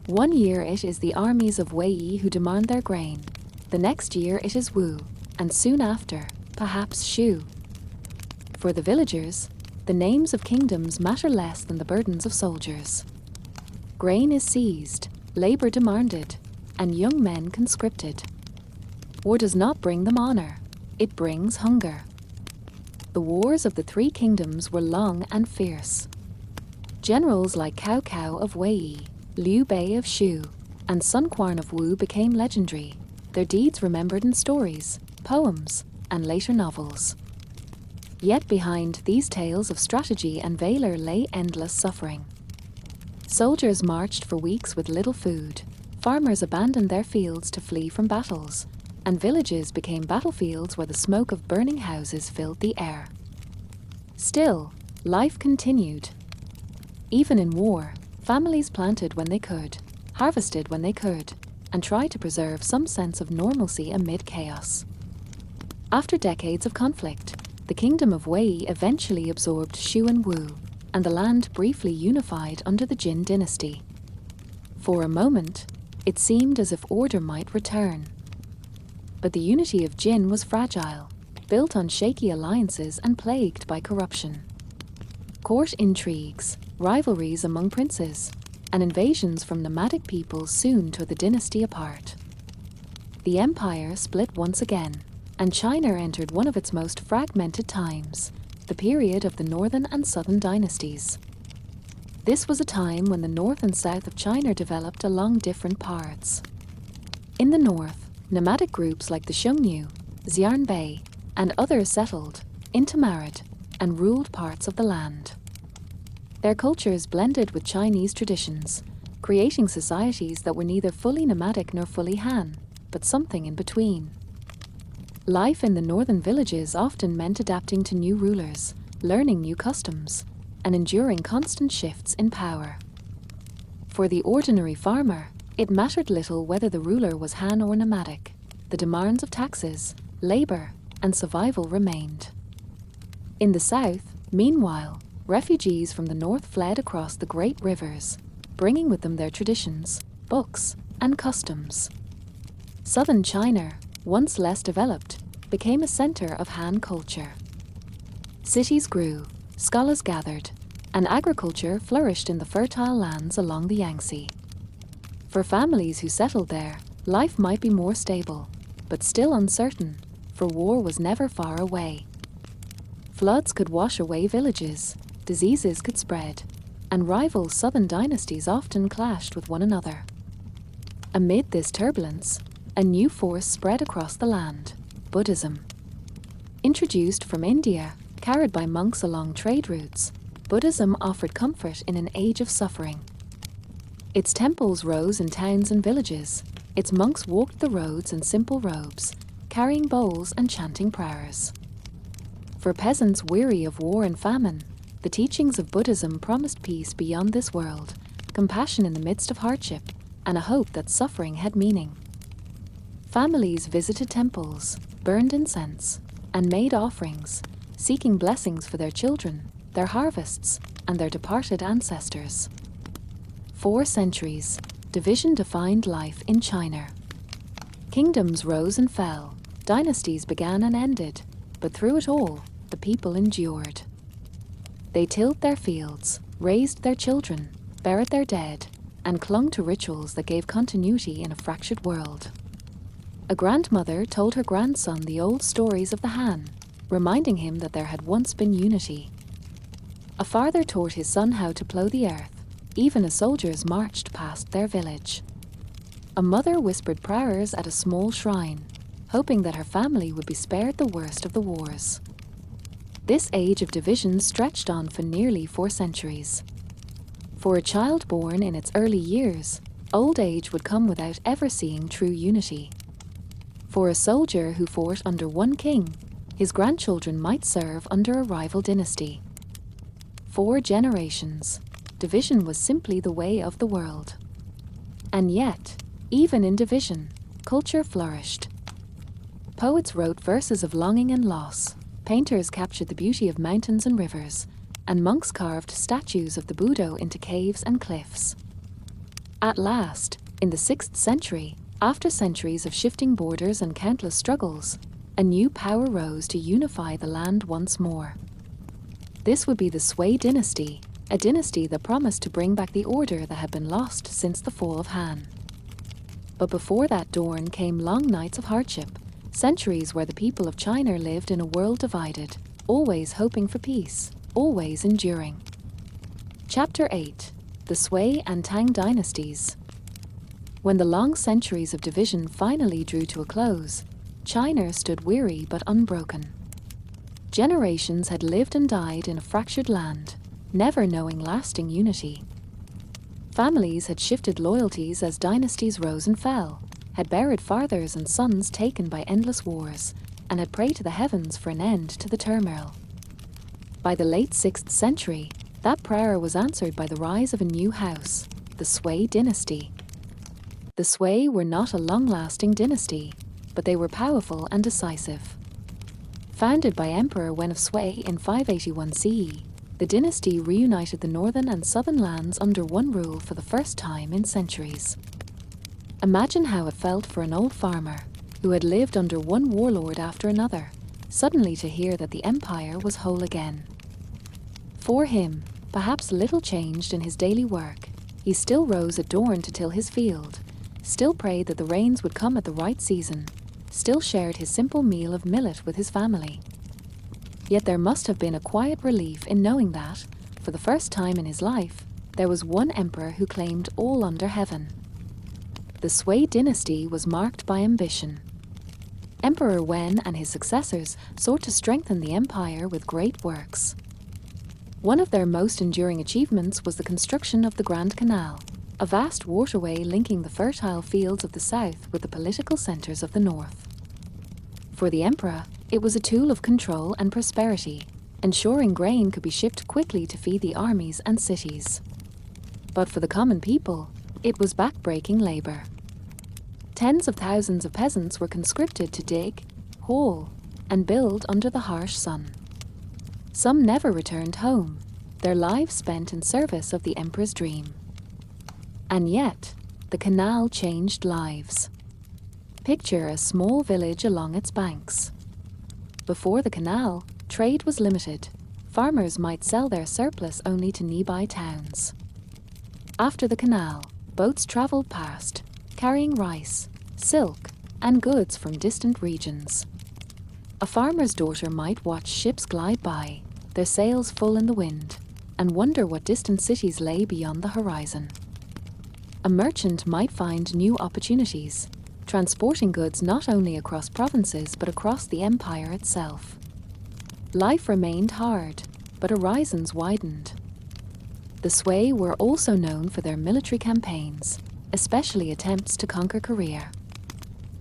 One year it is the armies of Wei who demand their grain, the next year it is Wu, and soon after, perhaps Shu. For the villagers, the names of kingdoms matter less than the burdens of soldiers. Grain is seized, labor demanded, and young men conscripted. War does not bring them honor, it brings hunger. The wars of the three kingdoms were long and fierce. Generals like Cao Cao of Wei, Liu Bei of Shu, and Sun Quan of Wu became legendary, their deeds remembered in stories, poems, and later novels. Yet behind these tales of strategy and valor lay endless suffering. Soldiers marched for weeks with little food, farmers abandoned their fields to flee from battles, and villages became battlefields where the smoke of burning houses filled the air. Still, life continued. Even in war, families planted when they could, harvested when they could, and tried to preserve some sense of normalcy amid chaos. After decades of conflict, the kingdom of Wei eventually absorbed Shu and Wu, and the land briefly unified under the Jin dynasty. For a moment, it seemed as if order might return. But the unity of Jin was fragile, built on shaky alliances and plagued by corruption. Court intrigues, rivalries among princes, and invasions from nomadic peoples soon tore the dynasty apart. The empire split once again, and China entered one of its most fragmented times, the period of the northern and southern dynasties. This was a time when the north and south of China developed along different paths. In the north, nomadic groups like the Xiongnu, Xianbei, and others settled, intermarried, and ruled parts of the land. Their cultures blended with Chinese traditions, creating societies that were neither fully nomadic nor fully Han, but something in between. Life in the northern villages often meant adapting to new rulers, learning new customs, and enduring constant shifts in power. For the ordinary farmer, it mattered little whether the ruler was Han or nomadic. The demands of taxes, labor, and survival remained. In the south, Meanwhile, refugees from the north fled across the great rivers, bringing with them their traditions, books, and customs. Southern China, once less developed, became a center of Han culture. Cities grew, scholars gathered, and agriculture flourished in the fertile lands along the Yangtze. For families who settled there, life might be more stable, but still uncertain, for war was never far away. Floods could wash away villages, diseases could spread, and rival southern dynasties often clashed with one another. Amid this turbulence, a new force spread across the land: Buddhism. Introduced from India, carried by monks along trade routes, Buddhism offered comfort in an age of suffering. Its temples rose in towns and villages. Its monks walked the roads in simple robes, carrying bowls and chanting prayers. For peasants weary of war and famine, the teachings of Buddhism promised peace beyond this world, compassion in the midst of hardship, and a hope that suffering had meaning. Families visited temples, burned incense, and made offerings, seeking blessings for their children, their harvests, and their departed ancestors. 4 centuries, division defined life in China. Kingdoms rose and fell, dynasties began and ended, but through it all, the people endured. They tilled their fields, raised their children, buried their dead, and clung to rituals that gave continuity in a fractured world. A grandmother told her grandson the old stories of the Han, reminding him that there had once been unity. A father taught his son how to plough the earth, even as soldiers marched past their village. A mother whispered prayers at a small shrine, hoping that her family would be spared the worst of the wars. This age of division stretched on for nearly 4 centuries. For a child born in its early years, old age would come without ever seeing true unity. For a soldier who fought under one king, his grandchildren might serve under a rival dynasty. 4 generations. Division was simply the way of the world. And yet, even in division, culture flourished. Poets wrote verses of longing and loss, painters captured the beauty of mountains and rivers, and monks carved statues of the Buddha into caves and cliffs. At last, in the 6th century, after centuries of shifting borders and countless struggles, a new power rose to unify the land once more. This would be the Sui dynasty, a dynasty that promised to bring back the order that had been lost since the fall of Han. But before that dawn came long nights of hardship, centuries where the people of China lived in a world divided, always hoping for peace, always enduring. Chapter 8: The Sui and Tang Dynasties. When the long centuries of division finally drew to a close, China stood weary but unbroken. Generations had lived and died in a fractured land, never knowing lasting unity. Families had shifted loyalties as dynasties rose and fell, had buried fathers and sons taken by endless wars, and had prayed to the heavens for an end to the turmoil. By the late 6th century, that prayer was answered by the rise of a new house, the Sui dynasty. The Sui were not a long-lasting dynasty, but they were powerful and decisive. Founded by Emperor Wen of Sui in 581 CE, the dynasty reunited the northern and southern lands under one rule for the first time in centuries. Imagine how it felt for an old farmer, who had lived under one warlord after another, suddenly to hear that the empire was whole again. For him, perhaps little changed in his daily work. He still rose at dawn to till his field, still prayed that the rains would come at the right season, still shared his simple meal of millet with his family. Yet there must have been a quiet relief in knowing that, for the first time in his life, there was one emperor who claimed all under heaven. The Sui dynasty was marked by ambition. Emperor Wen and his successors sought to strengthen the empire with great works. One of their most enduring achievements was the construction of the Grand Canal, a vast waterway linking the fertile fields of the south with the political centers of the north. For the emperor, it was a tool of control and prosperity, ensuring grain could be shipped quickly to feed the armies and cities. But for the common people, it was back-breaking labor. Tens of thousands of peasants were conscripted to dig, haul, and build under the harsh sun. Some never returned home, their lives spent in service of the emperor's dream. And yet, the canal changed lives. Picture a small village along its banks. Before the canal, trade was limited. Farmers might sell their surplus only to nearby towns. After the canal, boats traveled past, carrying rice, silk, and goods from distant regions. A farmer's daughter might watch ships glide by, their sails full in the wind, and wonder what distant cities lay beyond the horizon. A merchant might find new opportunities, transporting goods not only across provinces but across the empire itself. Life remained hard, but horizons widened. The Sui were also known for their military campaigns, especially attempts to conquer Korea.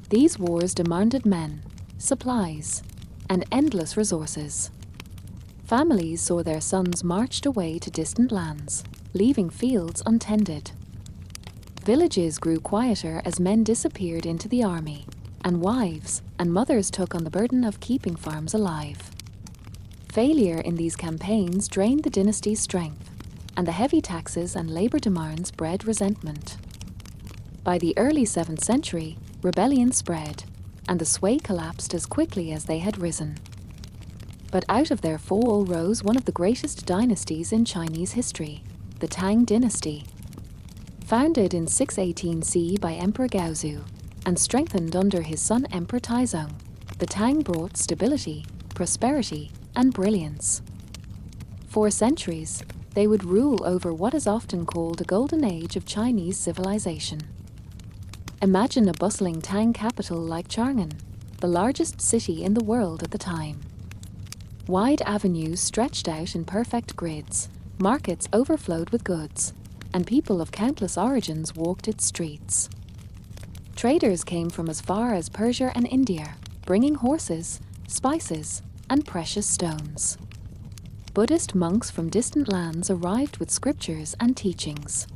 These wars demanded men, supplies, and endless resources. Families saw their sons marched away to distant lands, leaving fields untended. Villages grew quieter as men disappeared into the army, and wives and mothers took on the burden of keeping farms alive. Failure in these campaigns drained the dynasty's strength, and the heavy taxes and labor demands bred resentment. By the early 7th century, rebellion spread, and the Sui collapsed as quickly as they had risen. But out of their fall rose one of the greatest dynasties in Chinese history, the Tang dynasty. Founded in 618 CE by Emperor Gaozu, and strengthened under his son Emperor Taizong, the Tang brought stability, prosperity, and brilliance. For centuries, they would rule over what is often called a golden age of Chinese civilization. Imagine a bustling Tang capital like Chang'an, the largest city in the world at the time. Wide avenues stretched out in perfect grids, markets overflowed with goods, and people of countless origins walked its streets. Traders came from as far as Persia and India, bringing horses, spices, and precious stones. Buddhist monks from distant lands arrived with scriptures and teachings.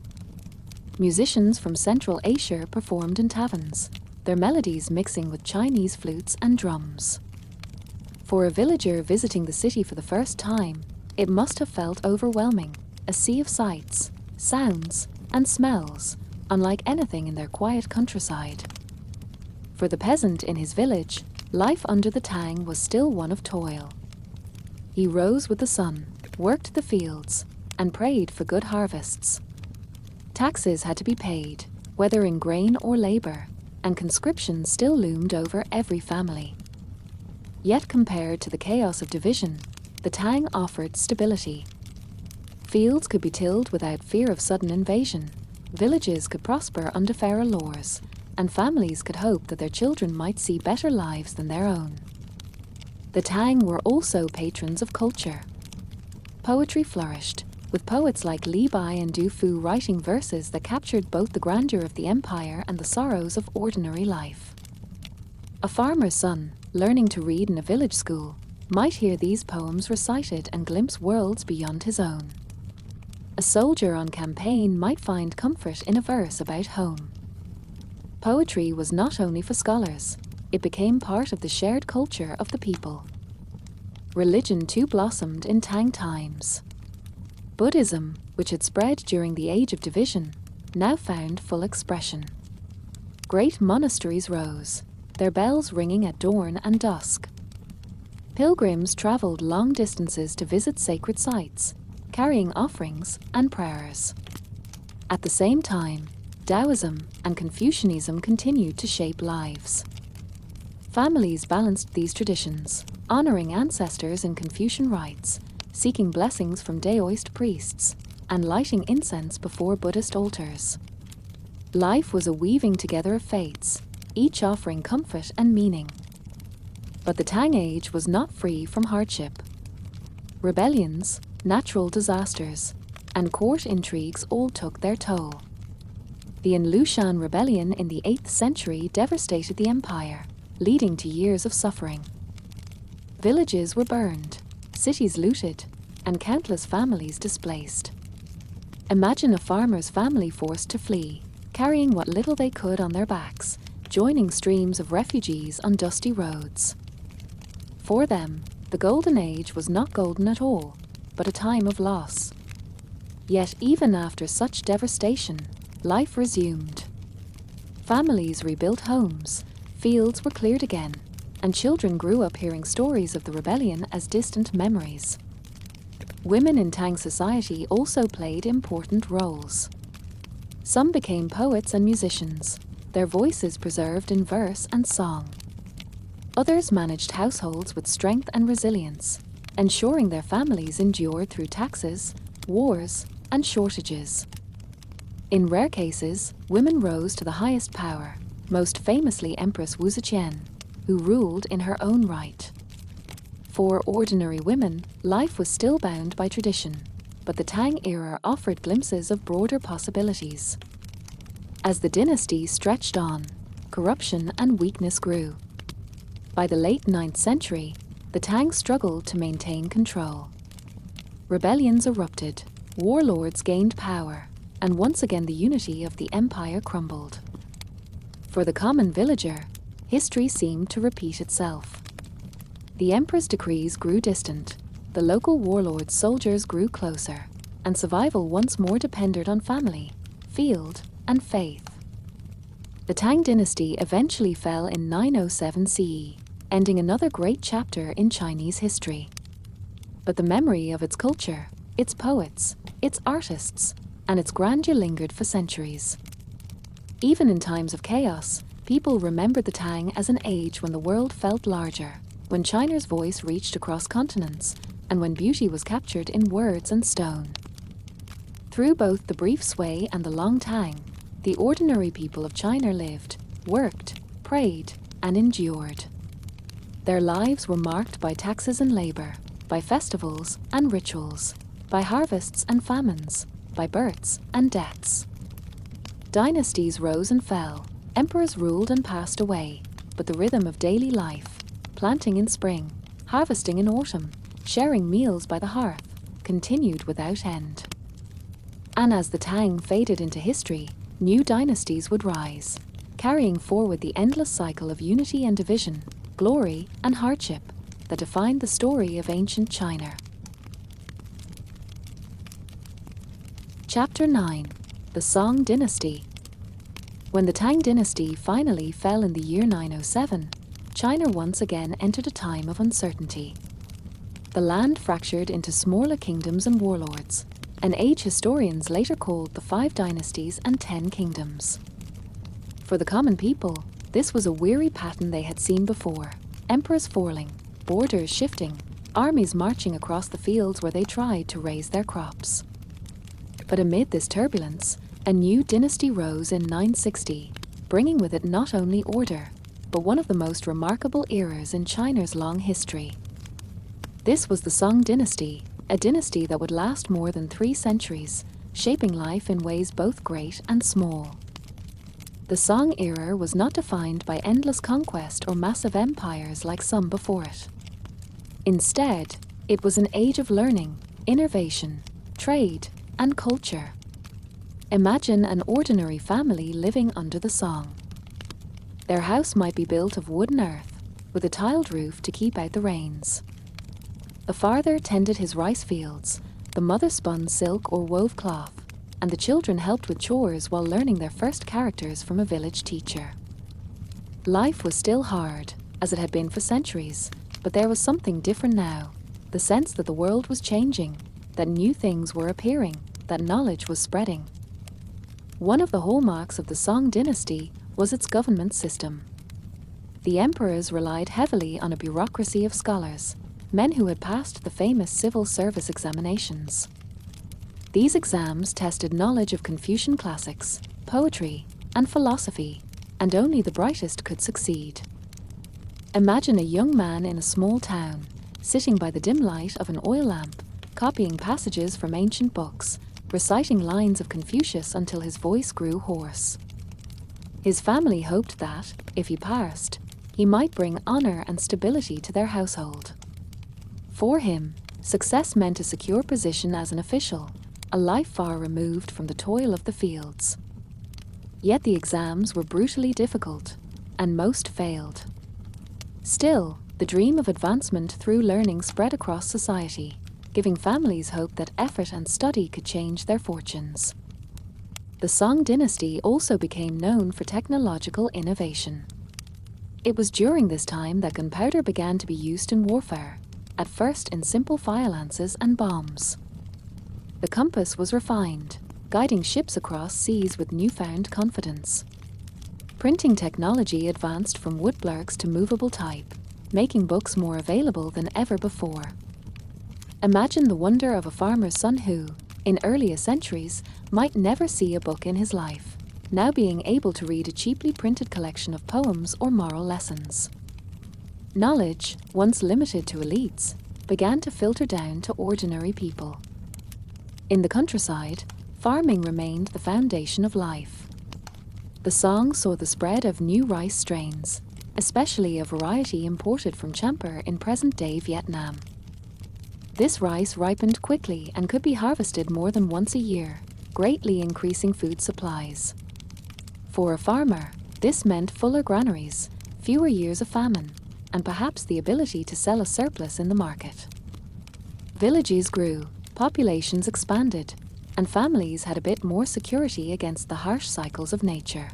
Musicians from Central Asia performed in taverns, their melodies mixing with Chinese flutes and drums. For a villager visiting the city for the first time, it must have felt overwhelming, a sea of sights, sounds, and smells, unlike anything in their quiet countryside. For the peasant in his village, life under the Tang was still one of toil. He rose with the sun, worked the fields, and prayed for good harvests. Taxes had to be paid, whether in grain or labor, and conscription still loomed over every family. Yet compared to the chaos of division, the Tang offered stability. Fields could be tilled without fear of sudden invasion, villages could prosper under fairer laws, and families could hope that their children might see better lives than their own. The Tang were also patrons of culture. Poetry flourished, with poets like Li Bai and Du Fu writing verses that captured both the grandeur of the empire and the sorrows of ordinary life. A farmer's son, learning to read in a village school, might hear these poems recited and glimpse worlds beyond his own. A soldier on campaign might find comfort in a verse about home. Poetry was not only for scholars, it became part of the shared culture of the people. Religion too blossomed in Tang times. Buddhism, which had spread during the Age of Division, now found full expression. Great monasteries rose, their bells ringing at dawn and dusk. Pilgrims traveled long distances to visit sacred sites, carrying offerings and prayers. At the same time, Taoism and Confucianism continued to shape lives. Families balanced these traditions, honoring ancestors in Confucian rites, seeking blessings from Daoist priests, and lighting incense before Buddhist altars. Life was a weaving together of faiths, each offering comfort and meaning. But the Tang Age was not free from hardship. Rebellions, natural disasters, and court intrigues all took their toll. The Lushan rebellion in the 8th century devastated the empire, leading to years of suffering. Villages were burned, cities looted, and countless families displaced. Imagine a farmer's family forced to flee, carrying what little they could on their backs, joining streams of refugees on dusty roads. For them, The Golden Age was not golden at all, but a time of loss. Yet even after such devastation, life resumed. Families rebuilt homes, fields were cleared again, and children grew up hearing stories of the rebellion as distant memories. Women in Tang society also played important roles. Some became poets and musicians, their voices preserved in verse and song. Others managed households with strength and resilience, ensuring their families endured through taxes, wars, and shortages. In rare cases, women rose to the highest power, most famously Empress Wu Zetian, who ruled in her own right. For ordinary women, life was still bound by tradition, but the Tang era offered glimpses of broader possibilities. As the dynasty stretched on, corruption and weakness grew. By the late 9th century, the Tang struggled to maintain control. Rebellions erupted, warlords gained power, and once again the unity of the empire crumbled. For the common villager, history seemed to repeat itself. The emperor's decrees grew distant, the local warlords' soldiers grew closer, and survival once more depended on family, field, and faith. The Tang dynasty eventually fell in 907 CE, ending another great chapter in Chinese history. But the memory of its culture, its poets, its artists, and its grandeur lingered for centuries. Even in times of chaos, people remembered the Tang as an age when the world felt larger, when China's voice reached across continents, and when beauty was captured in words and stone. Through both the brief sway and the long Tang, the ordinary people of China lived, worked, prayed, and endured. Their lives were marked by taxes and labor, by festivals and rituals, by harvests and famines, by births and deaths. Dynasties rose and fell, emperors ruled and passed away, but the rhythm of daily life, planting in spring, harvesting in autumn, sharing meals by the hearth, continued without end. And as the Tang faded into history, new dynasties would rise, carrying forward the endless cycle of unity and division, glory and hardship that defined the story of ancient China. Chapter 9. The Song Dynasty. When the Tang dynasty finally fell in the year 907, China once again entered a time of uncertainty. The land fractured into smaller kingdoms and warlords, an age historians later called the 5 dynasties and 10 kingdoms. For the common people, this was a weary pattern they had seen before: emperors falling, borders shifting, armies marching across the fields where they tried to raise their crops. But amid this turbulence, a new dynasty rose in 960, bringing with it not only order, but one of the most remarkable eras in China's long history. This was the Song dynasty, a dynasty that would last more than 3 centuries, shaping life in ways both great and small. The Song era was not defined by endless conquest or massive empires like some before it. Instead, it was an age of learning, innovation, trade, and culture. Imagine an ordinary family living under the Song. Their house might be built of wood and earth, with a tiled roof to keep out the rains. The father tended his rice fields, the mother spun silk or wove cloth, and the children helped with chores while learning their first characters from a village teacher. Life was still hard, as it had been for centuries, but there was something different now, the sense that the world was changing, that new things were appearing, that knowledge was spreading. One of the hallmarks of the Song dynasty was its government system. The emperors relied heavily on a bureaucracy of scholars, men who had passed the famous civil service examinations. These exams tested knowledge of Confucian classics, poetry, and philosophy, and only the brightest could succeed. Imagine a young man in a small town, sitting by the dim light of an oil lamp, copying passages from ancient books, reciting lines of Confucius until his voice grew hoarse. His family hoped that, if he passed, he might bring honor and stability to their household. For him, success meant a secure position as an official, a life far removed from the toil of the fields. Yet the exams were brutally difficult, and most failed. Still, The dream of advancement through learning spread across society, giving families hope that effort and study could change their fortunes. The Song dynasty also became known for technological innovation. It was during this time that gunpowder began to be used in warfare, at first in simple fire lances and bombs. The compass was refined, guiding ships across seas with newfound confidence. Printing technology advanced from woodblocks to movable type, making books more available than ever before. Imagine the wonder of a farmer's son who, in earlier centuries, might never see a book in his life, now being able to read a cheaply printed collection of poems or moral lessons. Knowledge, once limited to elites, began to filter down to ordinary people. In the countryside, farming remained the foundation of life. The Song saw the spread of new rice strains, especially a variety imported from Champa in present-day Vietnam. This rice ripened quickly and could be harvested more than once a year, greatly increasing food supplies. For a farmer, this meant fuller granaries, fewer years of famine, and perhaps the ability to sell a surplus in the market. Villages grew, populations expanded, and families had a bit more security against the harsh cycles of nature.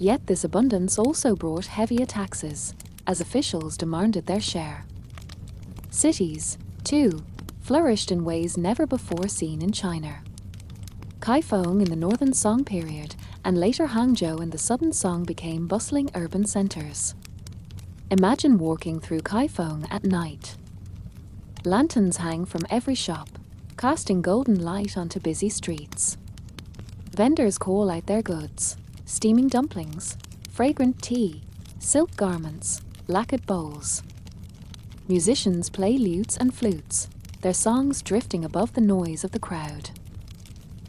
Yet this abundance also brought heavier taxes, as officials demanded their share. Cities, too, flourished in ways never before seen in China. Kaifeng in the northern Song period and later Hangzhou in the southern Song became bustling urban centers. Imagine walking through Kaifeng at night. Lanterns hang from every shop, casting golden light onto busy streets. Vendors call out their goods: steaming dumplings, fragrant tea, silk garments, lacquered bowls. Musicians play lutes and flutes, their songs drifting above the noise of the crowd.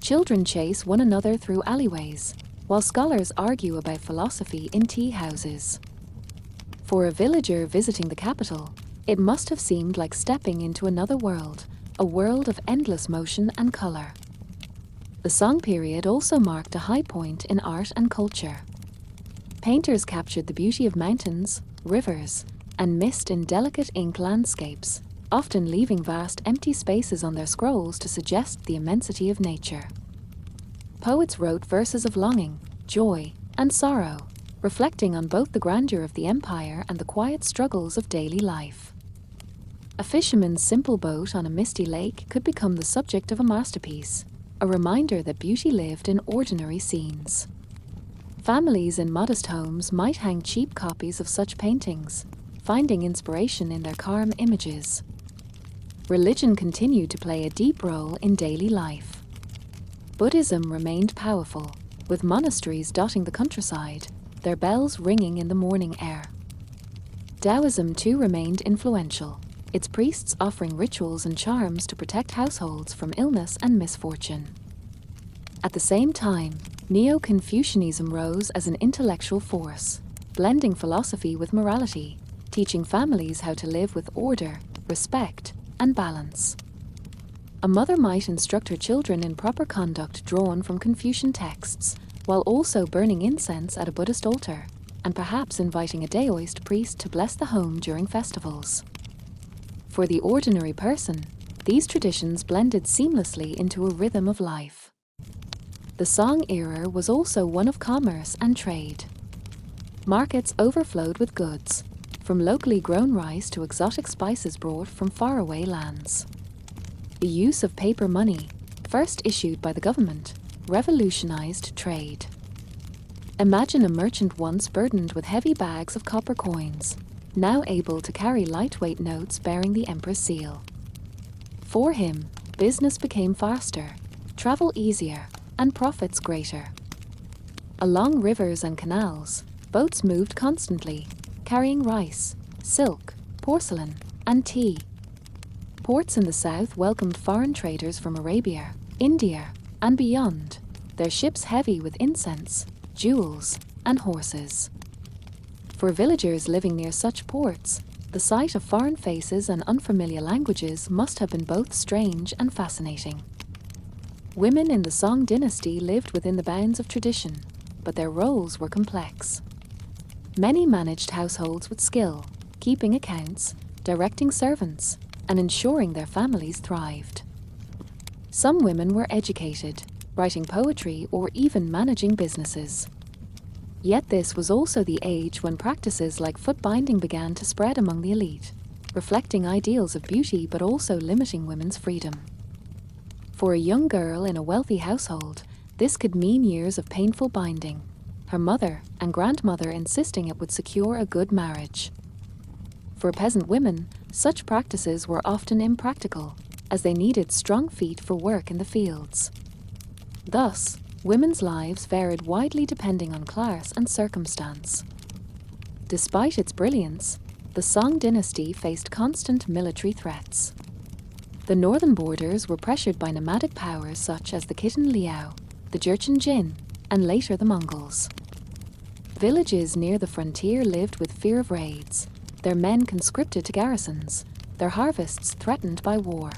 Children chase one another through alleyways, while scholars argue about philosophy in tea houses. For a villager visiting the capital, it must have seemed like stepping into another world, a world of endless motion and color. The Song period also marked a high point in art and culture. Painters captured the beauty of mountains, rivers, and mist in delicate ink landscapes, often leaving vast empty spaces on their scrolls to suggest the immensity of nature. Poets wrote verses of longing, joy, and sorrow, reflecting on both the grandeur of the empire and the quiet struggles of daily life. A fisherman's simple boat on a misty lake could become the subject of a masterpiece, a reminder that beauty lived in ordinary scenes. Families in modest homes might hang cheap copies of such paintings, finding inspiration in their calm images. Religion continued to play a deep role in daily life. Buddhism remained powerful, with monasteries dotting the countryside, their bells ringing in the morning air. Taoism too remained influential, its priests offering rituals and charms to protect households from illness and misfortune. At the same time, Neo-Confucianism rose as an intellectual force, blending philosophy with morality, teaching families how to live with order, respect, and balance. A mother might instruct her children in proper conduct drawn from Confucian texts, while also burning incense at a Buddhist altar, and perhaps inviting a Taoist priest to bless the home during festivals. For the ordinary person, these traditions blended seamlessly into a rhythm of life. The Song era was also one of commerce and trade. Markets overflowed with goods, from locally grown rice to exotic spices brought from faraway lands. The use of paper money, first issued by the government, revolutionized trade. Imagine a merchant once burdened with heavy bags of copper coins, now able to carry lightweight notes bearing the emperor's seal. For him, business became faster, travel easier, and profits greater. Along rivers and canals, boats moved constantly, carrying rice, silk, porcelain, and tea. Ports in the south welcomed foreign traders from Arabia, India, and beyond, their ships heavy with incense, jewels, and horses. For villagers living near such ports, the sight of foreign faces and unfamiliar languages must have been both strange and fascinating. Women in the Song dynasty lived within the bounds of tradition, but their roles were complex. Many managed households with skill, keeping accounts, directing servants, and ensuring their families thrived. Some women were educated, writing poetry or even managing businesses. Yet this was also the age when practices like foot binding began to spread among the elite, reflecting ideals of beauty but also limiting women's freedom. For a young girl in a wealthy household, this could mean years of painful binding, her mother and grandmother insisting it would secure a good marriage. For peasant women, such practices were often impractical, as they needed strong feet for work in the fields. Thus, women's lives varied widely depending on class and circumstance. Despite its brilliance, the Song dynasty faced constant military threats. The northern borders were pressured by nomadic powers such as the Khitan Liao, the Jurchen Jin, and later the Mongols. Villages near the frontier lived with fear of raids, their men conscripted to garrisons, their harvests threatened by war.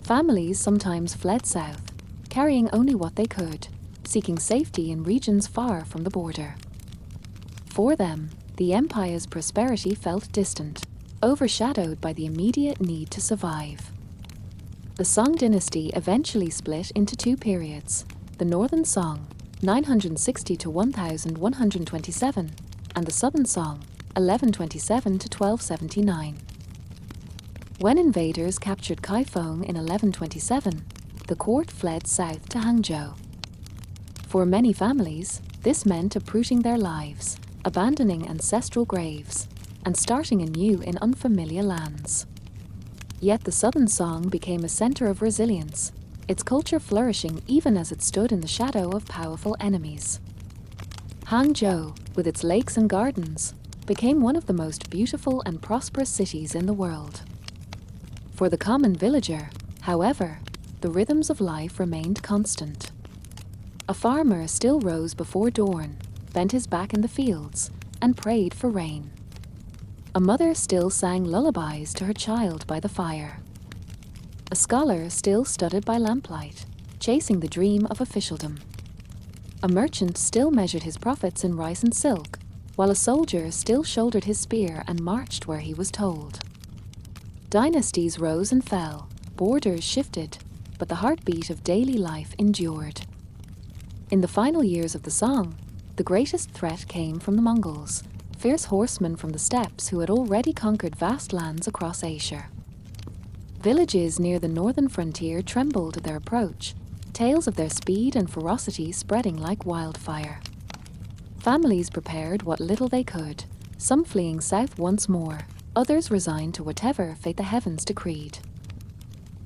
Families sometimes fled south, carrying only what they could, seeking safety in regions far from the border. For them, the empire's prosperity felt distant, overshadowed by the immediate need to survive. The Song dynasty eventually split into two periods, the Northern Song, 960 to 1127, and the Southern Song, 1127 to 1279. When invaders captured Kaifeng in 1127, the court fled south to Hangzhou. For many families, this meant uprooting their lives, abandoning ancestral graves, and starting anew in unfamiliar lands. Yet the Southern Song became a center of resilience, its culture flourishing even as it stood in the shadow of powerful enemies. Hangzhou, with its lakes and gardens, became one of the most beautiful and prosperous cities in the world. For the common villager, however, the rhythms of life remained constant. A farmer still rose before dawn, bent his back in the fields, and prayed for rain. A mother still sang lullabies to her child by the fire. A scholar still studied by lamplight, chasing the dream of officialdom. A merchant still measured his profits in rice and silk, while a soldier still shouldered his spear and marched where he was told. Dynasties rose and fell, borders shifted, but the heartbeat of daily life endured. In the final years of the Song, the greatest threat came from the Mongols, fierce horsemen from the steppes who had already conquered vast lands across Asia. Villages near the northern frontier trembled at their approach, tales of their speed and ferocity spreading like wildfire. Families prepared what little they could, some fleeing south once more, others resigned to whatever fate the heavens decreed.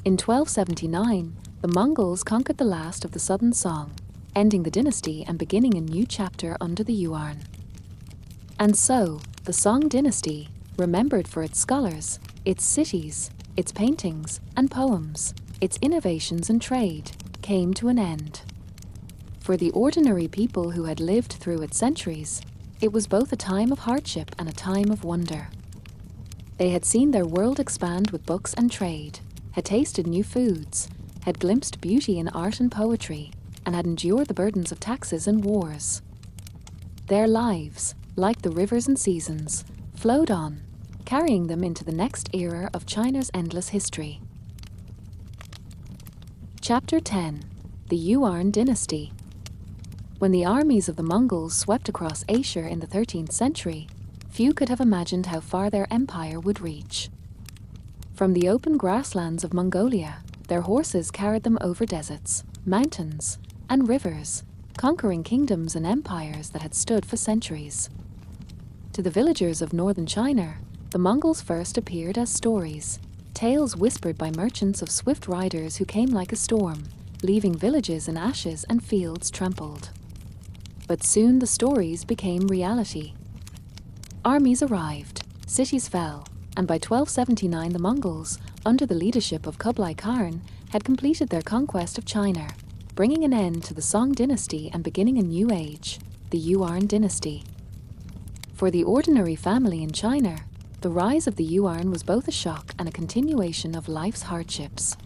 In 1279, the Mongols conquered the last of the Southern Song, ending the dynasty and beginning a new chapter under the Yuan. And so, the Song dynasty, remembered for its scholars, its cities, its paintings and poems, its innovations and trade, came to an end. For the ordinary people who had lived through its centuries, it was both a time of hardship and a time of wonder. They had seen their world expand with books and trade, had tasted new foods, had glimpsed beauty in art and poetry, and had endured the burdens of taxes and wars. Their lives, like the rivers and seasons, flowed on, carrying them into the next era of China's endless history. Chapter 10: The Yuan Dynasty. When the armies of the Mongols swept across Asia in the 13th century, few could have imagined how far their empire would reach. From the open grasslands of Mongolia, their horses carried them over deserts, mountains, and rivers, conquering kingdoms and empires that had stood for centuries. To the villagers of northern China, the Mongols first appeared as stories, tales whispered by merchants of swift riders who came like a storm, leaving villages in ashes and fields trampled. But soon the stories became reality. Armies arrived, cities fell, and by 1279 the Mongols, under the leadership of Kublai Khan, had completed their conquest of China, bringing an end to the Song dynasty and beginning a new age, the Yuan dynasty. For the ordinary family in China, the rise of the Yuan was both a shock and a continuation of life's hardships.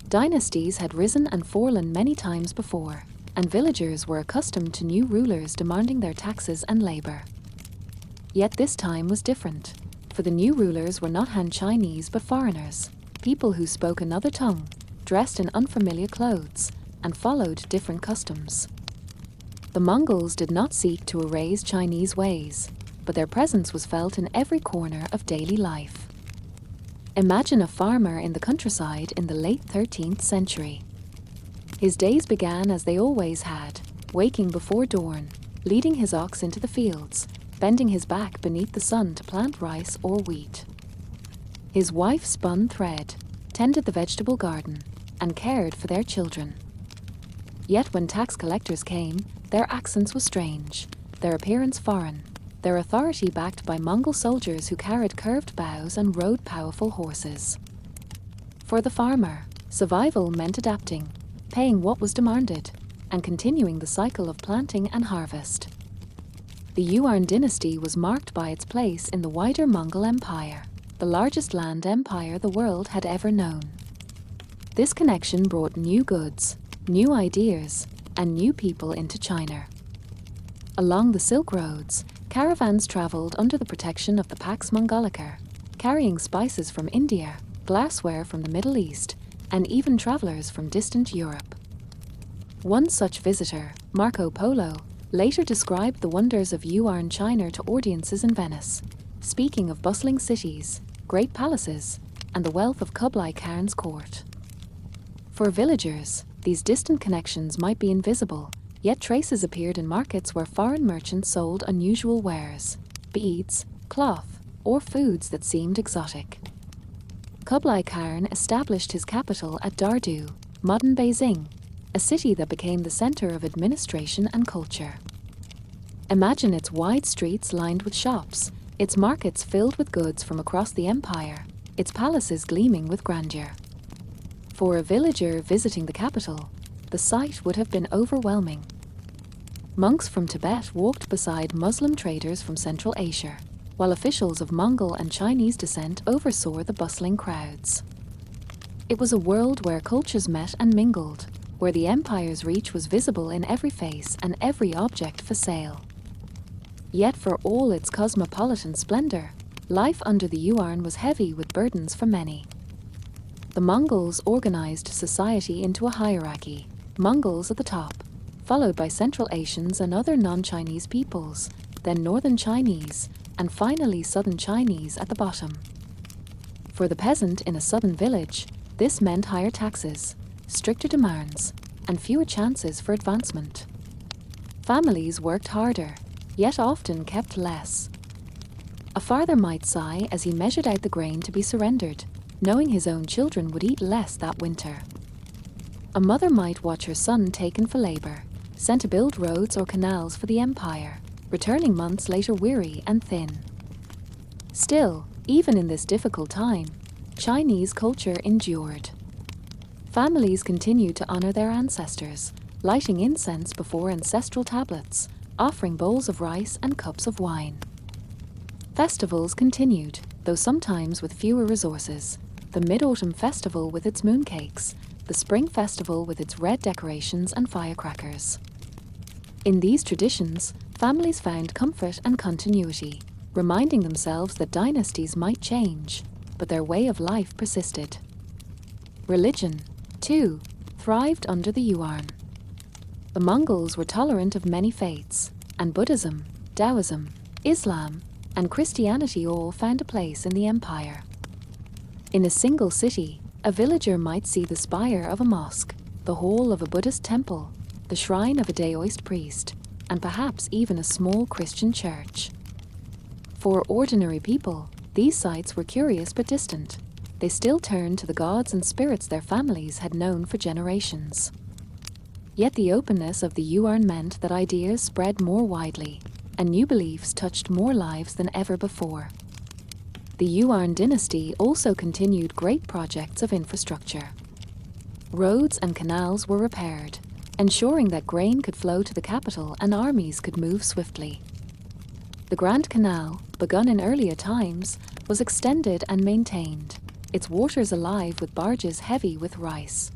Dynasties had risen and fallen many times before, and villagers were accustomed to new rulers demanding their taxes and labor. Yet this time was different. For the new rulers were not Han Chinese but foreigners, people who spoke another tongue, dressed in unfamiliar clothes, and followed different customs. The Mongols did not seek to erase Chinese ways, but their presence was felt in every corner of daily life. Imagine a farmer in the countryside in the late 13th century. His days began as they always had, waking before dawn, leading his ox into the fields, bending his back beneath the sun to plant rice or wheat. His wife spun thread, tended the vegetable garden, and cared for their children. Yet when tax collectors came, their accents were strange, their appearance foreign, their authority backed by Mongol soldiers who carried curved bows and rode powerful horses. For the farmer, survival meant adapting, paying what was demanded, and continuing the cycle of planting and harvest. The Yuan dynasty was marked by its place in the wider Mongol Empire, the largest land empire the world had ever known. This connection brought new goods, new ideas, and new people into China. Along the Silk Roads, caravans traveled under the protection of the Pax Mongolica, carrying spices from India, glassware from the Middle East, and even travelers from distant Europe. One such visitor, Marco Polo, later described the wonders of Yuan China to audiences in Venice, speaking of bustling cities, great palaces, and the wealth of Kublai Khan's court. For villagers, these distant connections might be invisible, yet traces appeared in markets where foreign merchants sold unusual wares, beads, cloth, or foods that seemed exotic. Kublai Khan established his capital at Dardu, modern Beijing, a city that became the center of administration and culture. Imagine its wide streets lined with shops, its markets filled with goods from across the empire, its palaces gleaming with grandeur. For a villager visiting the capital, the sight would have been overwhelming. Monks from Tibet walked beside Muslim traders from Central Asia, while officials of Mongol and Chinese descent oversaw the bustling crowds. It was a world where cultures met and mingled, where the empire's reach was visible in every face and every object for sale. Yet for all its cosmopolitan splendor, life under the Yuan was heavy with burdens for many. The Mongols organized society into a hierarchy, Mongols at the top, followed by Central Asians and other non-Chinese peoples, then Northern Chinese, and finally Southern Chinese at the bottom. For the peasant in a southern village, this meant higher taxes, stricter demands, and fewer chances for advancement. Families worked harder, yet often kept less. A father might sigh as he measured out the grain to be surrendered, knowing his own children would eat less that winter. A mother might watch her son taken for labor, sent to build roads or canals for the empire, returning months later weary and thin. Still, even in this difficult time, Chinese culture endured. Families continued to honor their ancestors, lighting incense before ancestral tablets, offering bowls of rice and cups of wine. Festivals continued, though sometimes with fewer resources. The Mid-Autumn Festival with its mooncakes, the Spring Festival with its red decorations and firecrackers. In these traditions, families found comfort and continuity, reminding themselves that dynasties might change, but their way of life persisted. Religion, too, thrived under the Yuan. The Mongols were tolerant of many faiths, and Buddhism, Taoism, Islam, and Christianity all found a place in the empire. In a single city, a villager might see the spire of a mosque, the hall of a Buddhist temple, the shrine of a Daoist priest, and perhaps even a small Christian church. For ordinary people, these sites were curious but distant. They still turned to the gods and spirits their families had known for generations. Yet the openness of the Yuan meant that ideas spread more widely, and new beliefs touched more lives than ever before. The Yuan dynasty also continued great projects of infrastructure. Roads and canals were repaired, ensuring that grain could flow to the capital and armies could move swiftly. The Grand Canal, begun in earlier times, was extended and maintained, its waters alive with barges heavy with rice.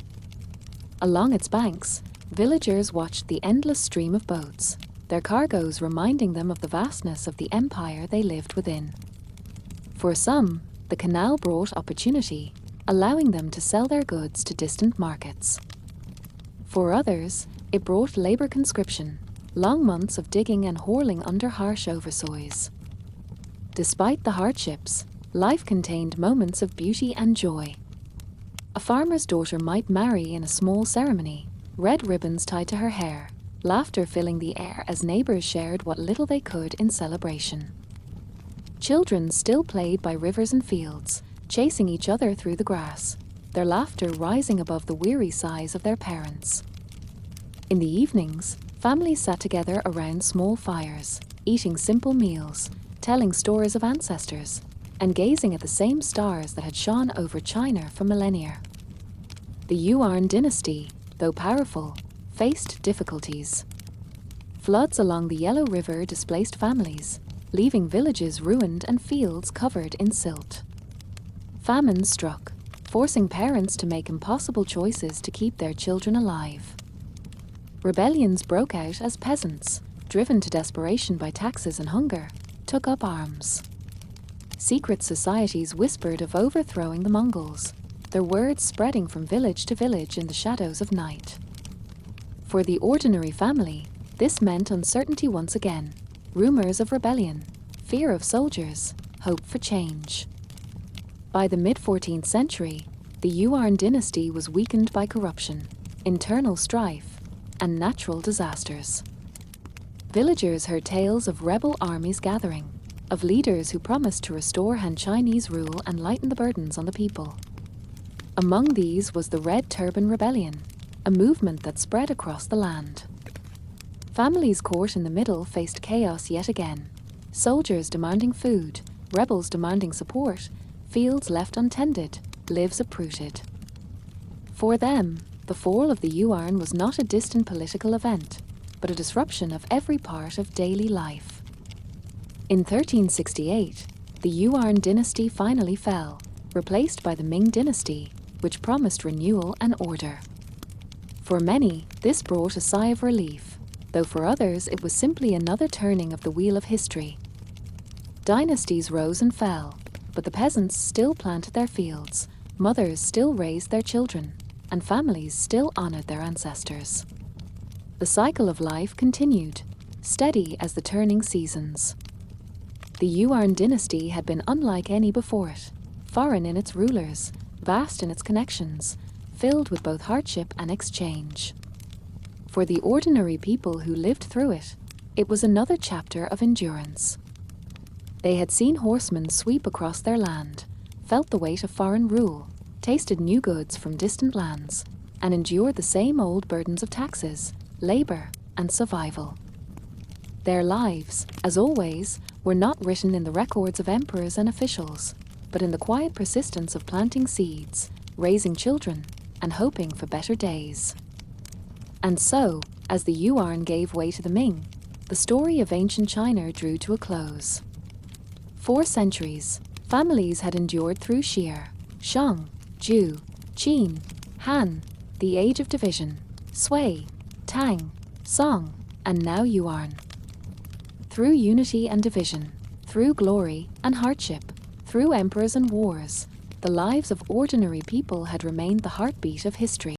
Along its banks, villagers watched the endless stream of boats, their cargoes reminding them of the vastness of the empire they lived within. For some, the canal brought opportunity, allowing them to sell their goods to distant markets. For others, it brought labor conscription, long months of digging and hauling under harsh oversoys. Despite the hardships, life contained moments of beauty and joy. A farmer's daughter might marry in a small ceremony, red ribbons tied to her hair, laughter filling the air as neighbors shared what little they could in celebration. Children still played by rivers and fields, chasing each other through the grass, their laughter rising above the weary sighs of their parents. In the evenings, families sat together around small fires, eating simple meals, telling stories of ancestors, and gazing at the same stars that had shone over China for millennia. The Yuan dynasty, though powerful, faced difficulties. Floods along the Yellow River displaced families, leaving villages ruined and fields covered in silt. Famine struck, forcing parents to make impossible choices to keep their children alive. Rebellions broke out as peasants, driven to desperation by taxes and hunger, took up arms. Secret societies whispered of overthrowing the Mongols, their words spreading from village to village in the shadows of night. For the ordinary family, this meant uncertainty once again, rumors of rebellion, fear of soldiers, hope for change. By the mid-14th century, the Yuan dynasty was weakened by corruption, internal strife, and natural disasters. Villagers heard tales of rebel armies gathering, of leaders who promised to restore Han Chinese rule and lighten the burdens on the people. Among these was the Red Turban Rebellion, a movement that spread across the land. Families caught in the middle faced chaos yet again, soldiers demanding food, rebels demanding support, fields left untended, lives uprooted. For them, the fall of the Yuan was not a distant political event, but a disruption of every part of daily life. In 1368, the Yuan dynasty finally fell, replaced by the Ming dynasty, which promised renewal and order. For many, this brought a sigh of relief, though for others it was simply another turning of the wheel of history. Dynasties rose and fell, but the peasants still planted their fields, mothers still raised their children, and families still honored their ancestors. The cycle of life continued, steady as the turning seasons. The Yuan dynasty had been unlike any before it, foreign in its rulers, vast in its connections, filled with both hardship and exchange. For the ordinary people who lived through it, it was another chapter of endurance. They had seen horsemen sweep across their land, felt the weight of foreign rule, tasted new goods from distant lands, and endured the same old burdens of taxes, labor, and survival. Their lives, as always, were not written in the records of emperors and officials, but in the quiet persistence of planting seeds, raising children, and hoping for better days. And so, as the Yuan gave way to the Ming, the story of ancient China drew to a close. 4 centuries, families had endured through Xie, Shang, Zhou, Qin, Han, the Age of Division, Sui, Tang, Song, and now Yuan. Through unity and division, through glory and hardship, through emperors and wars, the lives of ordinary people had remained the heartbeat of history.